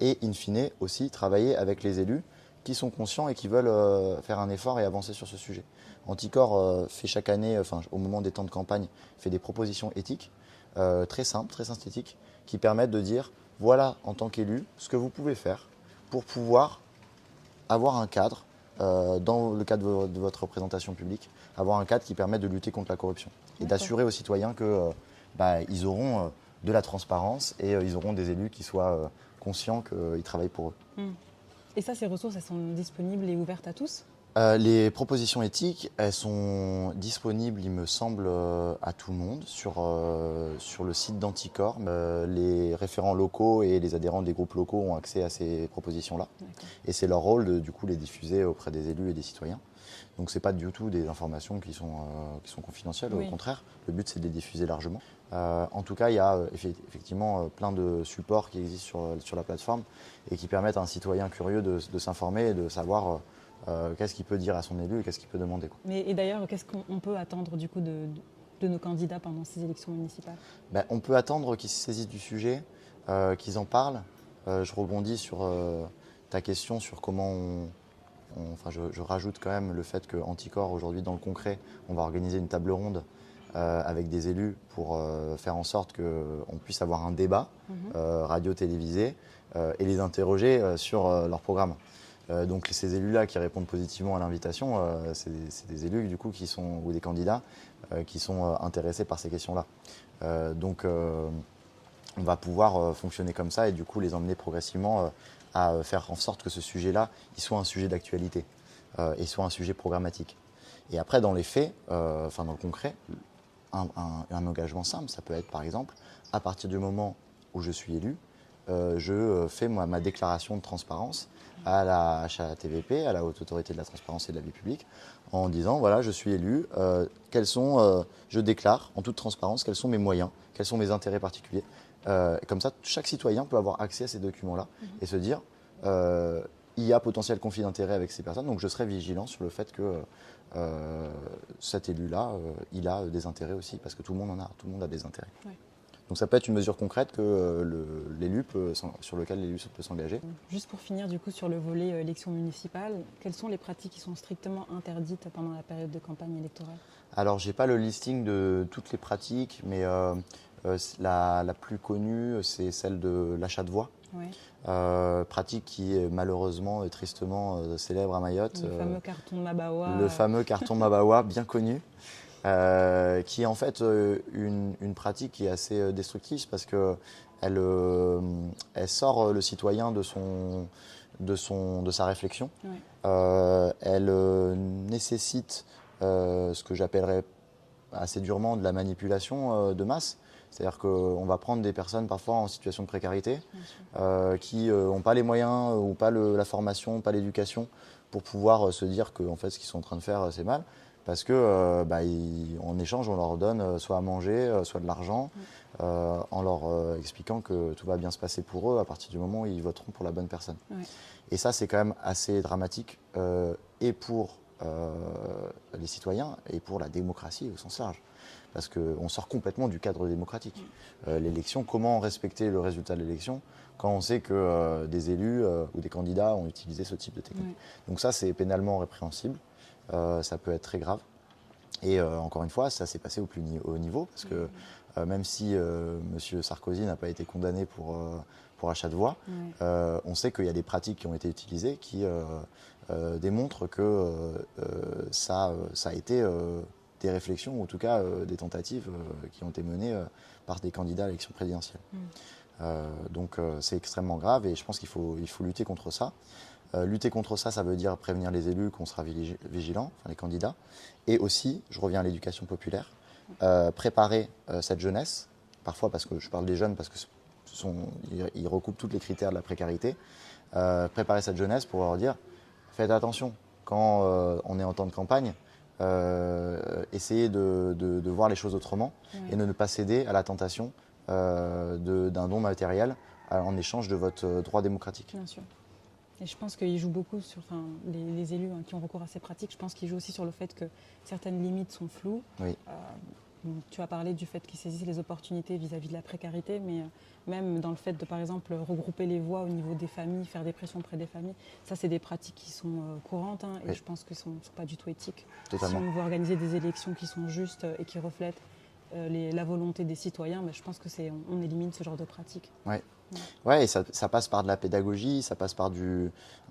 B: et in fine aussi travailler avec les élus qui sont conscients et qui veulent faire un effort et avancer sur ce sujet. Anticorps fait chaque année, au moment des temps de campagne, fait des propositions éthiques très simples, très synthétiques, qui permettent de dire voilà, en tant qu'élu, ce que vous pouvez faire pour pouvoir avoir un cadre, dans le cadre de votre représentation publique, avoir un cadre qui permet de lutter contre la corruption et d'assurer aux citoyens qu'ils auront de la transparence et ils auront des élus qui soient conscients qu'ils travaillent pour eux.
A: Et ça, ces ressources, elles sont disponibles et ouvertes à tous?
B: Les propositions éthiques, elles sont disponibles, il me semble, à tout le monde sur le site d'Anticorps. Les référents locaux et les adhérents des groupes locaux ont accès à ces propositions-là. Et c'est leur rôle de, du coup, les diffuser auprès des élus et des citoyens. Donc ce n'est pas du tout des informations qui sont confidentielles, au contraire. Le but, c'est de les diffuser largement. En tout cas, il y a effectivement plein de supports qui existent sur la plateforme et qui permettent à un citoyen curieux de s'informer et de savoir qu'est-ce qu'il peut dire à son élu et qu'est-ce qu'il peut demander.
A: Et d'ailleurs, qu'est-ce qu'on peut attendre du coup de nos candidats pendant ces élections municipales?
B: On peut attendre qu'ils se saisissent du sujet, qu'ils en parlent. Je rebondis sur ta question sur comment je rajoute quand même le fait qu'Anticorps, aujourd'hui, dans le concret, on va organiser une table ronde avec des élus pour faire en sorte qu'on puisse avoir un débat radio-télévisé et les interroger sur leur programme. Donc ces élus-là qui répondent positivement à l'invitation, c'est des élus du coup ou des candidats qui sont intéressés par ces questions-là. Donc on va pouvoir fonctionner comme ça et du coup les emmener progressivement à faire en sorte que ce sujet-là il soit un sujet d'actualité et soit un sujet programmatique. Et après dans les faits, dans le concret, un engagement simple, ça peut être par exemple à partir du moment où je suis élu, je fais ma déclaration de transparence à la HATVP, à la Haute Autorité de la Transparence et de la Vie Publique, en disant voilà, je suis élu, je déclare en toute transparence quels sont mes moyens, quels sont mes intérêts particuliers. Comme ça, chaque citoyen peut avoir accès à ces documents-là et se dire il y a potentiel conflit d'intérêt avec ces personnes, donc je serai vigilant sur le fait que cet élu-là, il a des intérêts aussi, parce que tout le monde a des intérêts. Ouais. Donc ça peut être une mesure concrète sur lequel l'élu peut s'engager.
A: Juste pour finir du coup sur le volet élection municipale, quelles sont les pratiques qui sont strictement interdites pendant la période de campagne électorale?
B: Alors j'ai pas le listing de toutes les pratiques, mais la plus connue c'est celle de l'achat de voix. Ouais. Pratique qui est malheureusement et tristement célèbre à Mayotte.
A: Le fameux carton Mabawa.
B: Le fameux carton Mabawa, bien connu. Qui est en fait une pratique qui est assez destructrice parce qu'elle sort le citoyen de sa réflexion. Ouais. Elle nécessite ce que j'appellerais assez durement de la manipulation de masse. C'est-à-dire qu'on va prendre des personnes parfois en situation de précarité qui n'ont pas les moyens ou pas la formation, pas l'éducation pour pouvoir se dire que en fait, ce qu'ils sont en train de faire, c'est mal. Parce que en échange, on leur donne soit à manger, soit de l'argent, en leur expliquant que tout va bien se passer pour eux à partir du moment où ils voteront pour la bonne personne. Ouais. Et ça, c'est quand même assez dramatique, et pour les citoyens et pour la démocratie au sens large. Parce qu'on sort complètement du cadre démocratique. L'élection, comment respecter le résultat de l'élection quand on sait que des élus ou des candidats ont utilisé ce type de technique. Ouais. Donc ça, c'est pénalement répréhensible. Ça peut être très grave. Et encore une fois, ça s'est passé au plus haut niveau, parce que même si M. Sarkozy n'a pas été condamné pour achat de voix, on sait qu'il y a des pratiques qui ont été utilisées qui démontrent que ça a été des réflexions, ou en tout cas des tentatives qui ont été menées par des candidats à l'élection présidentielle. Donc c'est extrêmement grave et je pense qu'il faut lutter contre ça. Lutter contre ça, ça veut dire prévenir les élus qu'on sera vigilants, enfin les candidats. Et aussi, je reviens à l'éducation populaire, préparer cette jeunesse, parfois parce que je parle des jeunes parce que ils recoupent tous les critères de la précarité, préparer cette jeunesse pour leur dire, faites attention, quand on est en temps de campagne, essayez de voir les choses autrement et de ne pas céder à la tentation d'un don matériel en échange de votre droit démocratique.
A: Bien sûr. Et je pense qu'ils jouent beaucoup sur les élus qui ont recours à ces pratiques. Je pense qu'ils jouent aussi sur le fait que certaines limites sont floues. Oui. Tu as parlé du fait qu'ils saisissent les opportunités vis-à-vis de la précarité, mais même dans le fait de, par exemple, regrouper les voix au niveau des familles, faire des pressions auprès des familles, ça, c'est des pratiques qui sont courantes et je pense qu'elles ne sont pas du tout éthiques. Totalement. Si on veut organiser des élections qui sont justes et qui reflètent la volonté des citoyens, je pense qu'on élimine ce genre de pratiques.
B: Ouais. Ouais, et ça passe par de la pédagogie, ça passe par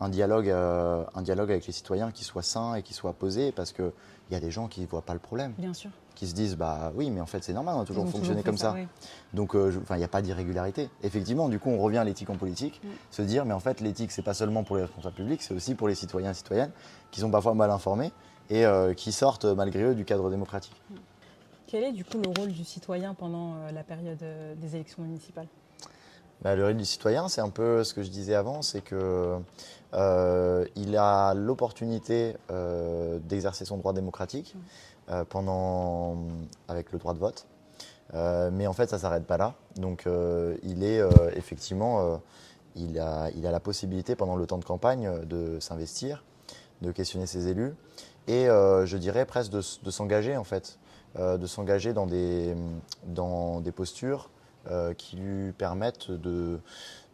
B: un dialogue avec les citoyens qui soit sain et qui soit posé, parce qu'il y a des gens qui ne voient pas le problème.
A: Bien sûr.
B: Qui se disent, oui, mais en fait c'est normal, on a toujours fonctionné comme ça. Oui. Donc il n'y a pas d'irrégularité. Effectivement, du coup, on revient à l'éthique en politique, se dire, mais en fait l'éthique, c'est pas seulement pour les responsables publics, c'est aussi pour les citoyens et citoyennes qui sont parfois mal informés et qui sortent malgré eux du cadre démocratique.
A: Quel est du coup le rôle du citoyen pendant la période des élections municipales ?
B: Le rôle du citoyen, c'est un peu ce que je disais avant, c'est qu'il a l'opportunité d'exercer son droit démocratique avec le droit de vote. Mais en fait, ça ne s'arrête pas là. Donc, il est effectivement, il a la possibilité pendant le temps de campagne de s'investir, de questionner ses élus et je dirais presque de s'engager en fait, de s'engager dans des postures qui lui permettent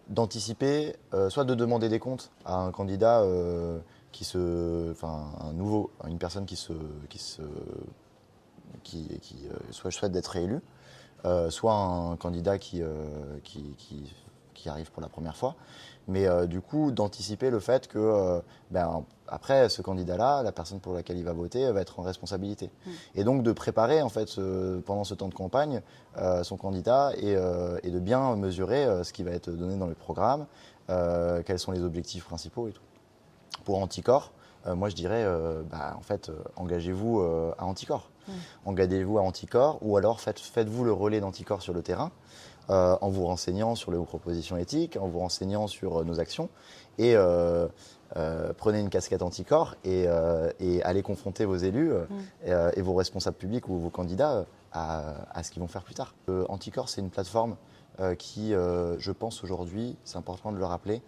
B: d'anticiper, soit de demander des comptes à un candidat une personne qui souhaite d'être réélu, soit un candidat qui arrive pour la première fois, mais du coup d'anticiper le fait que après ce candidat-là, la personne pour laquelle il va voter va être en responsabilité. Et donc de préparer en fait pendant ce temps de campagne son candidat et de bien mesurer ce qui va être donné dans le programme, quels sont les objectifs principaux et tout. Pour Anticor, moi je dirais engagez-vous à Anticor. Engagez-vous à Anticor ou alors faites-vous le relais d'Anticor sur le terrain en vous renseignant sur les propositions éthiques, en vous renseignant sur nos actions. Et prenez une casquette anticorps et allez confronter vos élus et vos responsables publics ou vos candidats à ce qu'ils vont faire plus tard. Anticorps, c'est une plateforme qui, je pense aujourd'hui, c'est important de le rappeler,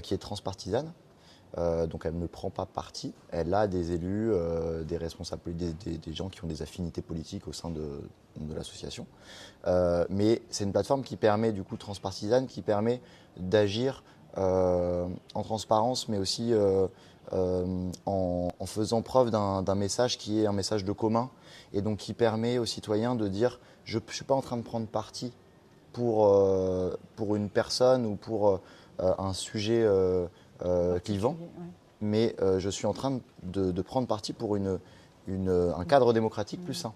B: qui est transpartisane. Donc elle ne prend pas parti, elle a des élus, des responsables, des gens qui ont des affinités politiques au sein de l'association. Mais c'est une plateforme qui permet, du coup, transpartisane, qui permet d'agir en transparence, mais aussi en faisant preuve d'un message qui est un message de commun, et donc qui permet aux citoyens de dire je ne suis pas en train de prendre parti pour une personne ou pour un sujet clivant, mais je suis en train de prendre parti pour un cadre démocratique plus sain.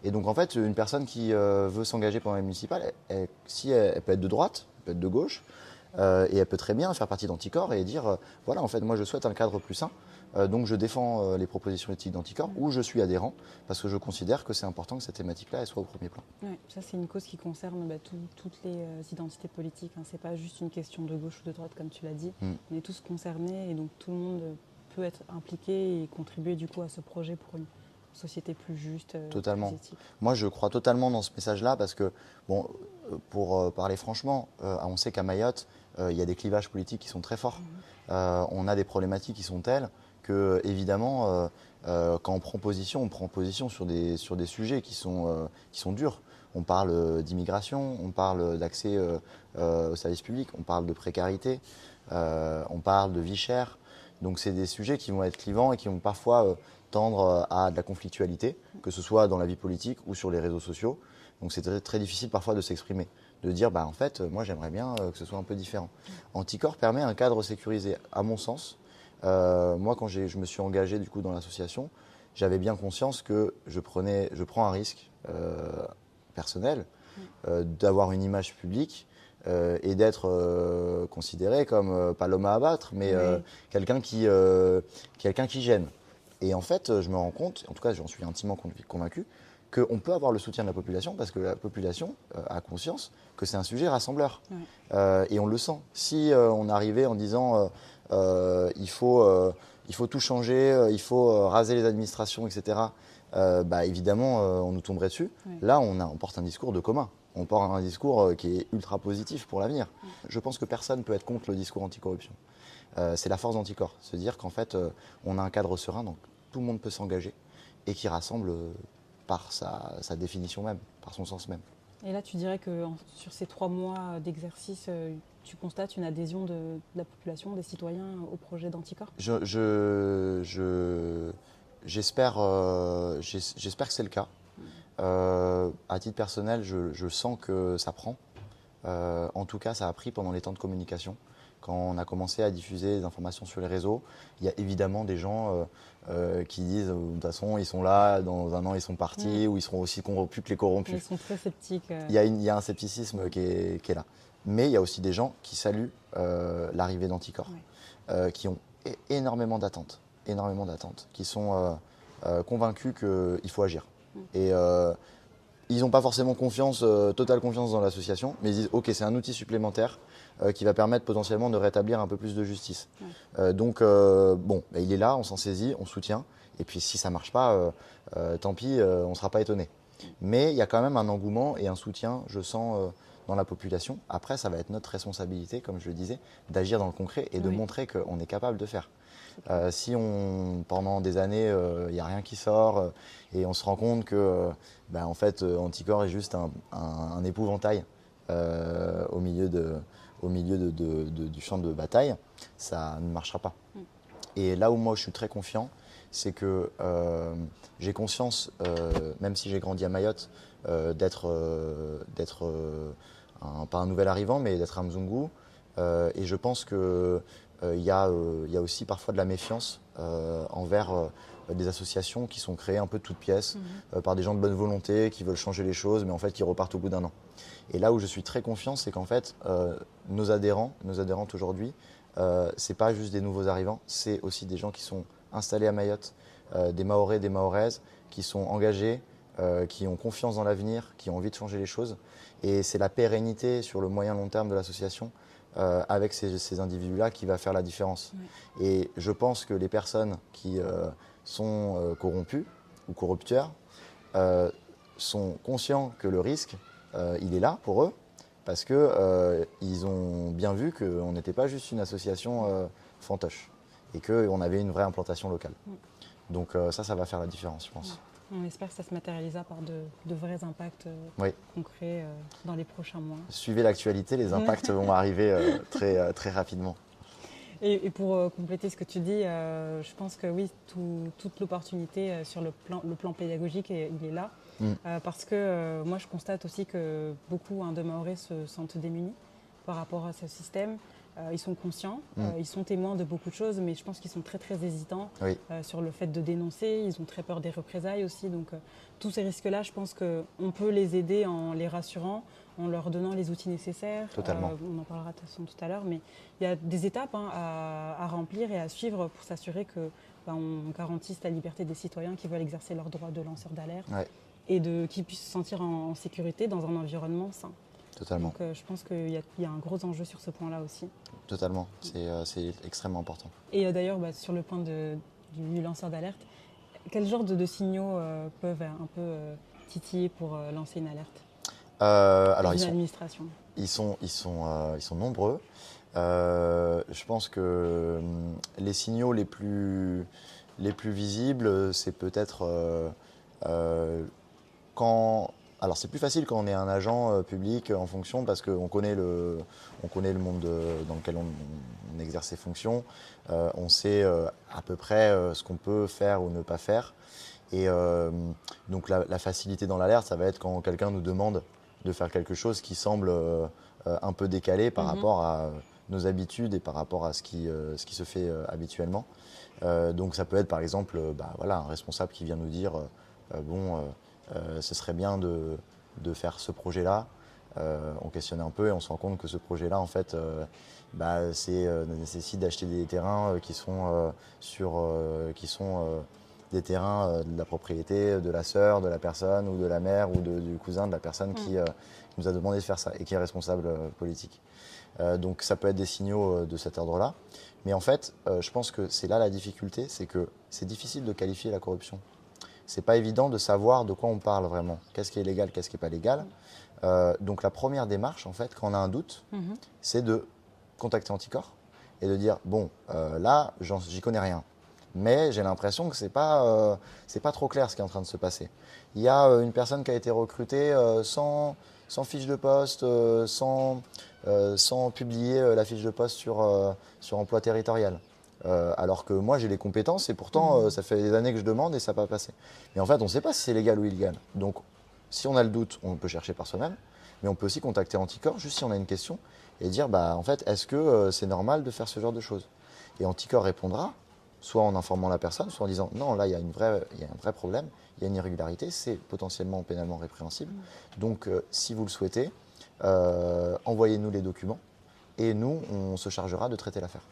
B: Et donc en fait, une personne qui veut s'engager pendant les municipales, si elle peut être de droite, elle peut être de gauche, et elle peut très bien faire partie d'Anticorps et dire voilà, en fait, moi je souhaite un cadre plus sain, donc je défends les propositions éthiques d'Anticorps, ou je suis adhérent parce que je considère que c'est important que cette thématique-là elle soit au premier plan.
A: Ouais, ça c'est une cause qui concerne toutes les identités politiques. Hein. C'est pas juste une question de gauche ou de droite comme tu l'as dit. On est tous concernés et donc tout le monde peut être impliqué et contribuer du coup à ce projet pour une société plus juste,
B: totalement.
A: plus éthique.
B: Moi je crois totalement dans ce message-là parce que, bon, pour parler franchement, on sait qu'à Mayotte, il y a des clivages politiques qui sont très forts. On a des problématiques qui sont telles que, évidemment, quand on prend position sur des sujets qui sont durs. On parle d'immigration, on parle d'accès aux services publics, on parle de précarité, on parle de vie chère. Donc c'est des sujets qui vont être clivants et qui vont parfois tendre à de la conflictualité, que ce soit dans la vie politique ou sur les réseaux sociaux. Donc c'est très, très difficile parfois de s'exprimer, de dire en fait, moi j'aimerais bien que ce soit un peu différent. Anticorps permet un cadre sécurisé, à mon sens. Moi, quand je me suis engagé du coup dans l'association, j'avais bien conscience que je prends un risque personnel d'avoir une image publique et d'être considéré comme pas l'homme à abattre, mais quelqu'un qui gêne. Et en fait, je me rends compte, en tout cas j'en suis intimement convaincu, qu'on peut avoir le soutien de la population parce que la population a conscience que c'est un sujet rassembleur. Et on le sent. Si on arrivait en disant il faut tout changer, il faut raser les administrations, etc., évidemment, on nous tomberait dessus. Là, on porte un discours de commun. On porte un discours qui est ultra positif pour l'avenir. Je pense que personne ne peut être contre le discours anticorruption. C'est la force d'Anticorps, se dire qu'en fait, on a un cadre serein, donc tout le monde peut s'engager et qui rassemble par sa définition même, par son sens même.
A: Et là, tu dirais que sur ces 3 mois d'exercice, tu constates une adhésion de la population, des citoyens au projet d'Anticorps ?
B: J'espère que c'est le cas. À titre personnel, je sens que ça prend. En tout cas, ça a pris pendant les temps de communication. Quand on a commencé à diffuser des informations sur les réseaux, il y a évidemment des gens qui disent de toute façon, ils sont là, dans un an, ils sont partis, ou ils seront aussi corrompus que les corrompus.
A: Ils sont très sceptiques.
B: Il y a un scepticisme qui est là. Mais il y a aussi des gens qui saluent l'arrivée d'Anticorps, qui ont énormément d'attentes, qui sont convaincus qu'il faut agir. Et ils n'ont pas forcément totale confiance dans l'association, mais ils disent ok, c'est un outil supplémentaire qui va permettre potentiellement de rétablir un peu plus de justice. Donc il est là, on s'en saisit, on soutient, et puis si ça ne marche pas, tant pis, on ne sera pas étonné. Mais il y a quand même un engouement et un soutien, je sens, dans la population. Après, ça va être notre responsabilité, comme je le disais, d'agir dans le concret et de montrer qu'on est capable de faire. Si pendant des années, il n'y a rien qui sort et on se rend compte que en fait, Anticorps est juste un épouvantail au milieu du champ de bataille, ça ne marchera pas. Et là où moi je suis très confiant, c'est que j'ai conscience, même si j'ai grandi à Mayotte, d'être pas un nouvel arrivant, mais d'être un Mzungu. Et je pense qu'il y a aussi parfois de la méfiance envers des associations qui sont créées un peu de toutes pièces par des gens de bonne volonté qui veulent changer les choses, mais en fait qui repartent au bout d'un an. Et là où je suis très confiant, c'est qu'en fait, nos adhérentes aujourd'hui, c'est pas juste des nouveaux arrivants, c'est aussi des gens qui sont installés à Mayotte, des Mahorais, des Mahoraises, qui sont engagés, qui ont confiance dans l'avenir, qui ont envie de changer les choses. Et c'est la pérennité sur le moyen long terme de l'association avec ces individus-là qui va faire la différence. Oui. Et je pense que les personnes qui sont corrompues ou corrupteurs sont conscients que le risque, il est là pour eux, parce qu'ils ont bien vu qu'on n'était pas juste une association fantoche et qu'on avait une vraie implantation locale. Donc ça va faire la différence, je pense.
A: On espère que ça se matérialisera par de vrais impacts concrets dans les prochains mois.
B: Suivez l'actualité, les impacts vont arriver très, très rapidement.
A: Et pour compléter ce que tu dis, je pense que oui, toute l'opportunité sur le plan pédagogique, il est là. Parce que moi, je constate aussi que beaucoup de Mahorais se sentent démunis par rapport à ce système. Ils sont conscients, ils sont témoins de beaucoup de choses, mais je pense qu'ils sont très très hésitants sur le fait de dénoncer. Ils ont très peur des représailles aussi. Donc tous ces risques-là, je pense qu'on peut les aider en les rassurant, en leur donnant les outils nécessaires.
B: Totalement.
A: On en parlera de toute façon tout à l'heure, mais il y a des étapes à remplir et à suivre pour s'assurer que on garantisse la liberté des citoyens qui veulent exercer leur droit de lanceur d'alerte et qu'ils puissent se sentir en sécurité dans un environnement sain.
B: Totalement.
A: Donc je pense qu'il y a un gros enjeu sur ce point-là aussi.
B: Totalement, c'est extrêmement important.
A: Et d'ailleurs, sur le point du lanceur d'alerte, quel genre de signaux peuvent un peu titiller pour lancer une alerte
B: alors
A: d'une administration?
B: Ils sont nombreux. Je pense que les signaux les plus visibles, c'est peut-être quand... Alors c'est plus facile quand on est un agent public en fonction parce qu'on connaît le monde dans lequel on exerce ses fonctions. On sait à peu près ce qu'on peut faire ou ne pas faire. Et donc la facilité dans l'alerte, ça va être quand quelqu'un nous demande de faire quelque chose qui semble un peu décalé par rapport à nos habitudes et par rapport à ce qui se fait habituellement. Donc ça peut être par exemple un responsable qui vient nous dire ce serait bien de faire ce projet-là. On questionne un peu et on se rend compte que ce projet-là, en fait, nécessite d'acheter des terrains qui sont des terrains de la propriété de la sœur de la personne ou de la mère ou du cousin de la personne qui nous a demandé de faire ça et qui est responsable politique. Donc ça peut être des signaux de cet ordre-là. Mais en fait, je pense que c'est là la difficulté, c'est que c'est difficile de qualifier la corruption. C'est pas évident de savoir de quoi on parle vraiment. Qu'est-ce qui est légal, qu'est-ce qui n'est pas légal. Donc la première démarche, en fait, quand on a un doute, c'est de contacter Anticor et de dire là, j'y connais rien. Mais j'ai l'impression que c'est pas trop clair ce qui est en train de se passer. Il y a une personne qui a été recrutée sans fiche de poste, sans publier la fiche de poste sur emploi territorial. Alors que moi j'ai les compétences et pourtant ça fait des années que je demande et ça n'a pas passé. Mais en fait on ne sait pas si c'est légal ou illégal. Donc si on a le doute, on peut chercher par soi-même, mais on peut aussi contacter Anticor juste si on a une question et dire en fait est-ce que c'est normal de faire ce genre de choses. Et Anticor répondra, soit en informant la personne, soit en disant non là il y a un vrai problème, il y a une irrégularité, c'est potentiellement pénalement répréhensible. Donc si vous le souhaitez, envoyez-nous les documents et nous on se chargera de traiter l'affaire.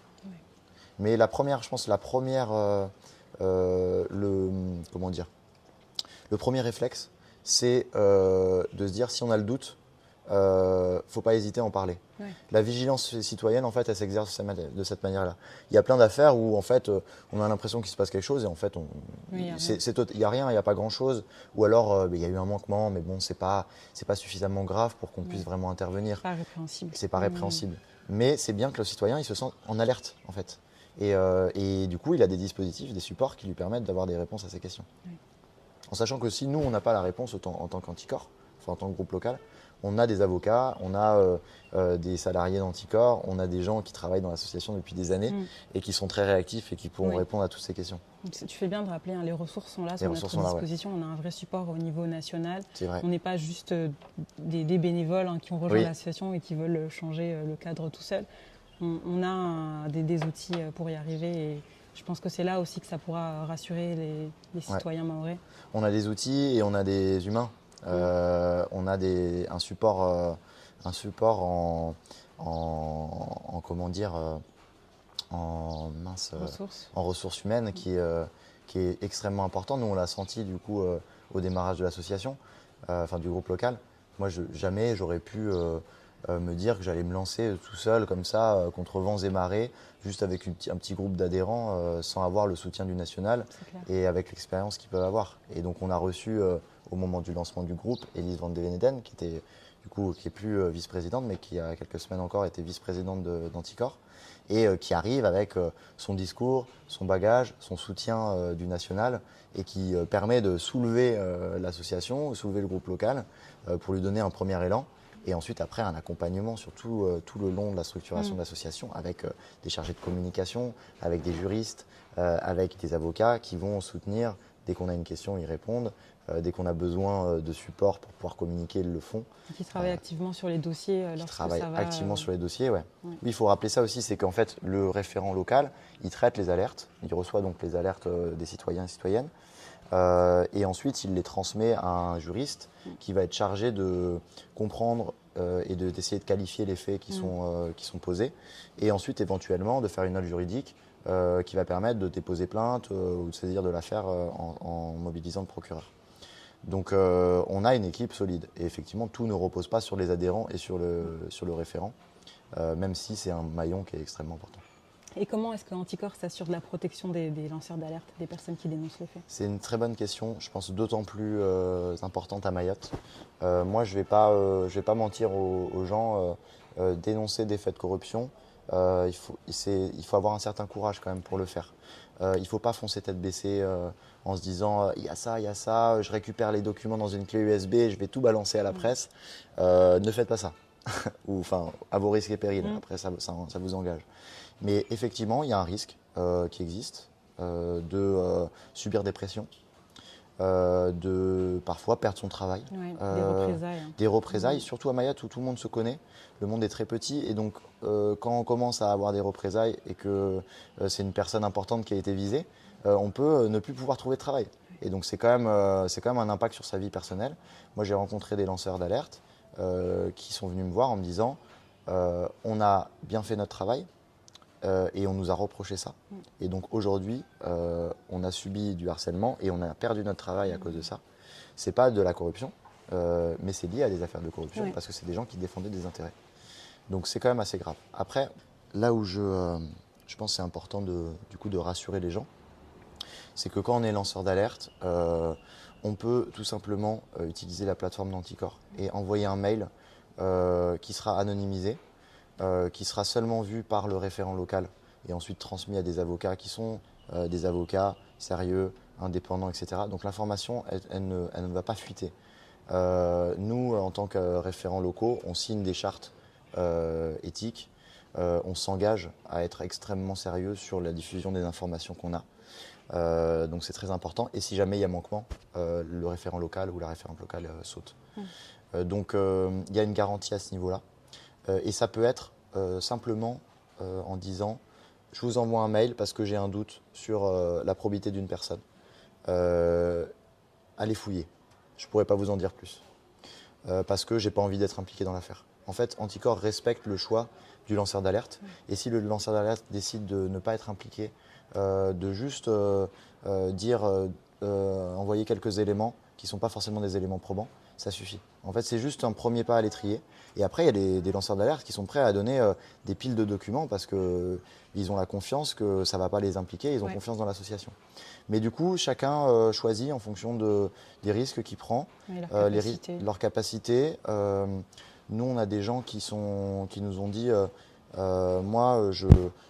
B: Mais le premier réflexe, c'est de se dire si on a le doute, faut pas hésiter à en parler. Ouais. La vigilance citoyenne, en fait, elle s'exerce de cette manière-là. Il y a plein d'affaires où, en fait, on a l'impression qu'il se passe quelque chose et en fait, il n'y a rien, il n'y a pas grand-chose. Ou alors, il y a eu un manquement, mais bon, c'est pas suffisamment grave pour qu'on puisse vraiment intervenir.
A: C'est pas répréhensible.
B: C'est pas répréhensible. Mais c'est bien que le citoyen, il se sente en alerte, en fait. Et du coup, il a des dispositifs, des supports qui lui permettent d'avoir des réponses à ces questions. Oui. En sachant que si nous, on n'a pas la réponse en tant qu'Anticor, enfin en tant que groupe local, on a des avocats, on a des salariés d'Anticor, on a des gens qui travaillent dans l'association depuis des années et qui sont très réactifs et qui pourront répondre à toutes ces questions.
A: Donc, tu fais bien de rappeler, les ressources sont là, sur notre disposition. On a un vrai support au niveau national. On n'est pas juste des bénévoles qui ont rejoint l'association et qui veulent changer le cadre tout seul. On a des outils pour y arriver et je pense que c'est là aussi que ça pourra rassurer les citoyens mahorais.
B: On a des outils et on a des humains. On a un support en comment dire en ressources humaines qui est extrêmement important. Nous on l'a senti du coup au démarrage de l'association, enfin du groupe local. Moi, jamais j'aurais pu me dire que j'allais me lancer tout seul comme ça, contre vents et marées, juste avec un petit groupe d'adhérents, sans avoir le soutien du national et avec l'expérience qu'ils peuvent avoir. Et donc on a reçu, au moment du lancement du groupe, Elise Van de Veneden, qui est plus vice-présidente, mais qui, il y a quelques semaines encore, était vice-présidente d'Anticor, et qui arrive avec son discours, son bagage, son soutien du national, et qui permet de soulever l'association, soulever le groupe local, pour lui donner un premier élan. Et ensuite, après, un accompagnement sur tout le long de la structuration de l'association, avec des chargés de communication, avec des juristes, avec des avocats qui vont soutenir. Dès qu'on a une question, ils répondent. Dès qu'on a besoin de support pour pouvoir communiquer, ils le font.
A: Qui travaillent activement sur les dossiers lorsque ça va. Qui travaillent
B: activement sur les dossiers, ouais. Oui, il faut rappeler ça aussi, c'est qu'en fait, le référent local, il traite les alertes. Il reçoit donc les alertes des citoyens et citoyennes. Et ensuite, il les transmet à un juriste qui va être chargé de comprendre et d'essayer de qualifier les faits qui sont posés. Et ensuite, éventuellement, de faire une note juridique qui va permettre de déposer plainte ou de saisir de l'affaire en mobilisant le procureur. Donc, on a une équipe solide. Et effectivement, tout ne repose pas sur les adhérents et sur le référent, même si c'est un maillon qui est extrêmement important.
A: Et comment est-ce que Anticor s'assure de la protection des lanceurs d'alerte, des personnes qui dénoncent les faits?
B: C'est une très bonne question, je pense d'autant plus importante à Mayotte. Moi, je vais pas mentir aux gens, dénoncer des faits de corruption, il faut avoir un certain courage quand même pour le faire. Il ne faut pas foncer tête baissée en se disant il y a ça, je récupère les documents dans une clé USB, je vais tout balancer à la presse. Ne faites pas ça, ou enfin à vos risques et périls, après ça vous engage. Mais effectivement, il y a un risque qui existe de subir des pressions, de parfois perdre son travail.
A: Des représailles.
B: Des représailles, surtout à Mayotte où tout le monde se connaît. Le monde est très petit et donc quand on commence à avoir des représailles et que c'est une personne importante qui a été visée, on peut ne plus pouvoir trouver de travail. Et donc c'est quand même un impact sur sa vie personnelle. Moi j'ai rencontré des lanceurs d'alerte qui sont venus me voir en me disant on a bien fait notre travail, et on nous a reproché ça. Et donc aujourd'hui, on a subi du harcèlement et on a perdu notre travail à cause de ça. C'est pas de la corruption, mais c'est lié à des affaires de corruption parce que c'est des gens qui défendaient des intérêts. Donc c'est quand même assez grave. Après, là où je pense que c'est important du coup de rassurer les gens, c'est que quand on est lanceur d'alerte, on peut tout simplement utiliser la plateforme d'Anticor et envoyer un mail qui sera anonymisé, qui sera seulement vu par le référent local et ensuite transmis à des avocats qui sont des avocats sérieux, indépendants, etc. Donc l'information, elle ne va pas fuiter. Nous, en tant que référents locaux, on signe des chartes éthiques, on s'engage à être extrêmement sérieux sur la diffusion des informations qu'on a. Donc c'est très important. Et si jamais il y a manquement, le référent local ou la référente locale saute. Donc il y a une garantie à ce niveau-là. Et ça peut être simplement en disant je vous envoie un mail parce que j'ai un doute sur la probité d'une personne. Allez fouiller. Je ne pourrais pas vous en dire plus. Parce que je n'ai pas envie d'être impliqué dans l'affaire. En fait, Anticor respecte le choix du lanceur d'alerte. Et si le lanceur d'alerte décide de ne pas être impliqué, de juste envoyer quelques éléments qui ne sont pas forcément des éléments probants, ça suffit. En fait, c'est juste un premier pas à l'étrier. Et après, il y a des lanceurs d'alerte qui sont prêts à donner des piles de documents parce qu'ils ont la confiance que ça ne va pas les impliquer, ils ont confiance dans l'association. Mais du coup, chacun choisit en fonction des risques qu'il prend, leur capacité. Nous, on a des gens qui nous ont dit moi, je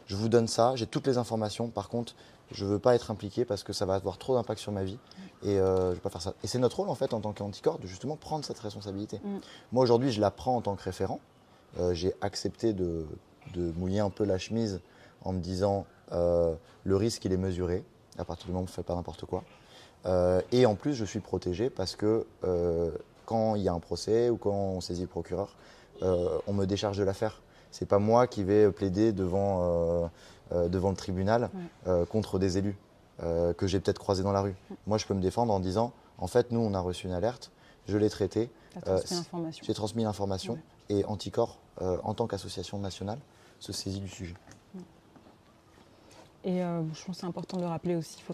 B: vous donne ça, j'ai toutes les informations. Par contre, je ne veux pas être impliqué parce que ça va avoir trop d'impact sur ma vie et je ne vais pas faire ça. Et c'est notre rôle en fait en tant qu'Anticor de justement prendre cette responsabilité. Moi aujourd'hui je la prends en tant que référent. J'ai accepté de mouiller un peu la chemise en me disant le risque il est mesuré, à partir du moment où on ne fait pas n'importe quoi. Et en plus je suis protégé parce que quand il y a un procès ou quand on saisit le procureur, on me décharge de l'affaire. C'est pas moi qui vais plaider devant le tribunal contre des élus que j'ai peut-être croisés dans la rue. Moi, je peux me défendre en disant, en fait, nous, on a reçu une alerte, je l'ai traitée, j'ai transmis l'information et Anticor, en tant qu'association nationale, se saisit du sujet.
A: Et je pense que c'est important de le rappeler aussi, il faut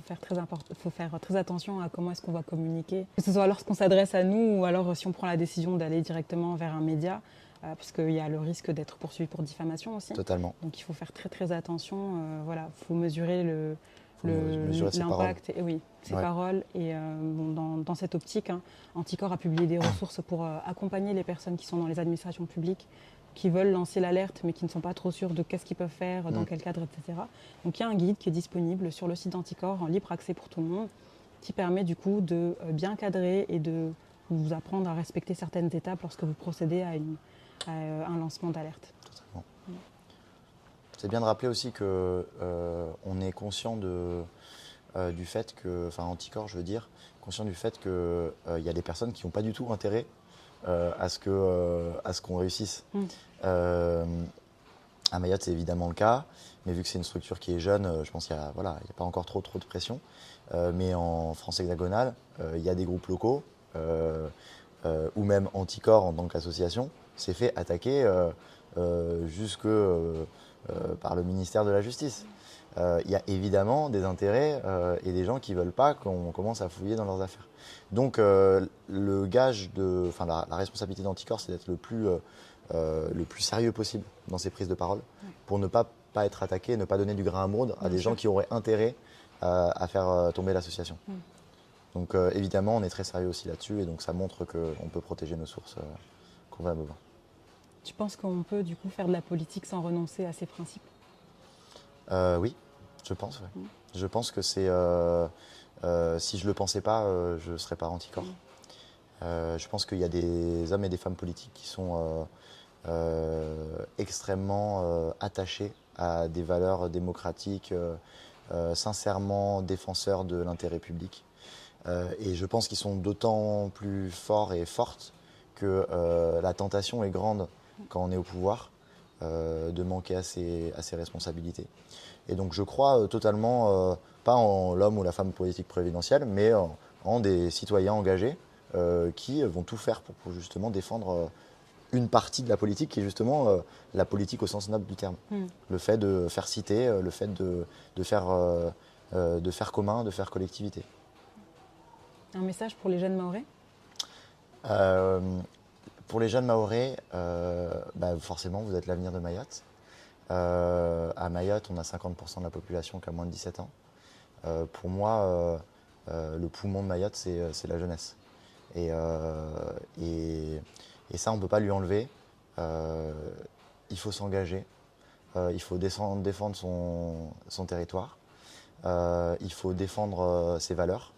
A: faire très attention à comment est-ce qu'on va communiquer. Que ce soit lorsqu'on s'adresse à nous ou alors si on prend la décision d'aller directement vers un média, parce qu'il y a le risque d'être poursuivi pour diffamation aussi.
B: Totalement.
A: Donc il faut faire très attention, voilà, il faut mesurer
B: mesurer ses
A: l'impact, et oui, ses paroles. Et dans cette optique, Anticor a publié des ressources pour accompagner les personnes qui sont dans les administrations publiques, qui veulent lancer l'alerte mais qui ne sont pas trop sûrs de qu'est-ce qu'ils peuvent faire, dans quel cadre, etc. Donc il y a un guide qui est disponible sur le site d'Anticor en libre accès pour tout le monde, qui permet du coup de bien cadrer et de vous apprendre à respecter certaines étapes lorsque vous procédez à un lancement d'alerte.
B: Totalement. C'est bien de rappeler aussi qu'on est conscient du fait que, enfin Anticor je veux dire, conscient du fait qu'il y a des personnes qui n'ont pas du tout intérêt à ce qu'on réussisse. À Mayotte, c'est évidemment le cas, mais vu que c'est une structure qui est jeune, je pense qu'il n'y a pas encore trop de pression. Mais en France hexagonale, il y a des groupes locaux, ou même Anticor en tant qu'association, s'est fait attaquer jusque par le ministère de la Justice. Il y a évidemment des intérêts et des gens qui ne veulent pas qu'on commence à fouiller dans leurs affaires. Donc le gage la responsabilité d'Anticor, c'est d'être le plus sérieux possible dans ses prises de parole, pour ne pas être attaqué, ne pas donner du grain à moudre à des gens qui auraient intérêt à faire tomber l'association. Donc évidemment, on est très sérieux aussi là-dessus, et donc ça montre qu'on peut protéger nos sources convenablement.
A: Tu penses qu'on peut du coup faire de la politique sans renoncer à ses principes ?
B: Oui, je pense. Ouais. Je pense que c'est... si je ne le pensais pas, je ne serais pas Anticor. Je pense qu'il y a des hommes et des femmes politiques qui sont extrêmement attachés à des valeurs démocratiques, sincèrement défenseurs de l'intérêt public. Et je pense qu'ils sont d'autant plus forts et fortes que la tentation est grande quand on est au pouvoir de manquer à ses responsabilités. Et donc je crois totalement, pas en l'homme ou la femme politique présidentielle, mais en des citoyens engagés qui vont tout faire pour justement défendre une partie de la politique, qui est justement la politique au sens noble du terme. Le fait de faire cité, le fait de faire commun, de faire collectivité.
A: Un message pour les jeunes Mahorais ?
B: Pour les jeunes Mahorais, forcément, vous êtes l'avenir de Mayotte. À Mayotte, on a 50% de la population qui a moins de 17 ans. Pour moi, le poumon de Mayotte, c'est la jeunesse. Et ça, on ne peut pas lui enlever. Il faut s'engager. Il faut défendre son territoire. Il faut défendre ses valeurs.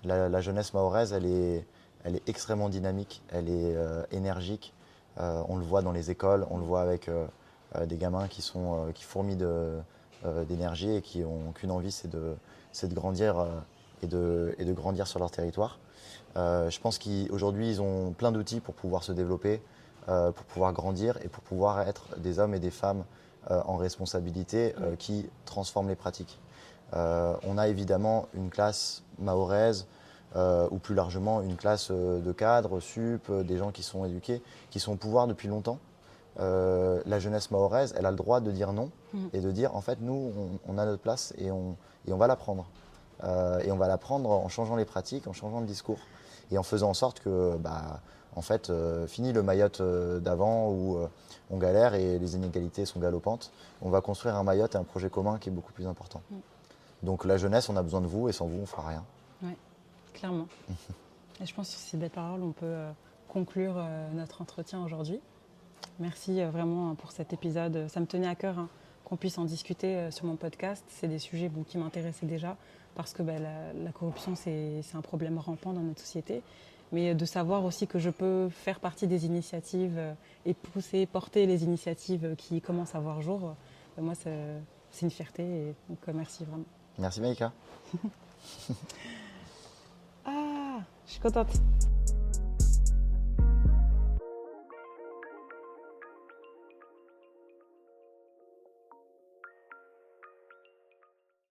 B: La jeunesse mahoraise, elle est extrêmement dynamique, elle est énergique. On le voit dans les écoles, on le voit avec des gamins qui fourmillent d'énergie et qui n'ont qu'une envie, c'est de grandir et de grandir sur leur territoire. Je pense qu'aujourd'hui, ils ont plein d'outils pour pouvoir se développer, pour pouvoir grandir et pour pouvoir être des hommes et des femmes en responsabilité qui transforment les pratiques. On a évidemment une classe mahoraise, ou plus largement une classe de cadres, sup, des gens qui sont éduqués, qui sont au pouvoir depuis longtemps. La jeunesse mahoraise, elle a le droit de dire non et de dire en fait nous on a notre place et on va la prendre. Et on va la prendre en changeant les pratiques, en changeant le discours et en faisant en sorte que fini le Mayotte d'avant où on galère et les inégalités sont galopantes. On va construire un Mayotte et un projet commun qui est beaucoup plus important. Donc la jeunesse, on a besoin de vous et sans vous, on ne fera rien.
A: Oui, clairement. Et je pense que sur ces belles paroles, on peut conclure notre entretien aujourd'hui. Merci vraiment pour cet épisode. Ça me tenait à cœur qu'on puisse en discuter sur mon podcast. C'est des sujets qui m'intéressaient déjà parce que la corruption, c'est un problème rampant dans notre société. Mais de savoir aussi que je peux faire partie des initiatives et porter les initiatives qui commencent à voir jour, moi, c'est une fierté. Et donc, merci vraiment.
B: Merci Maïka.
A: Ah, je suis contente.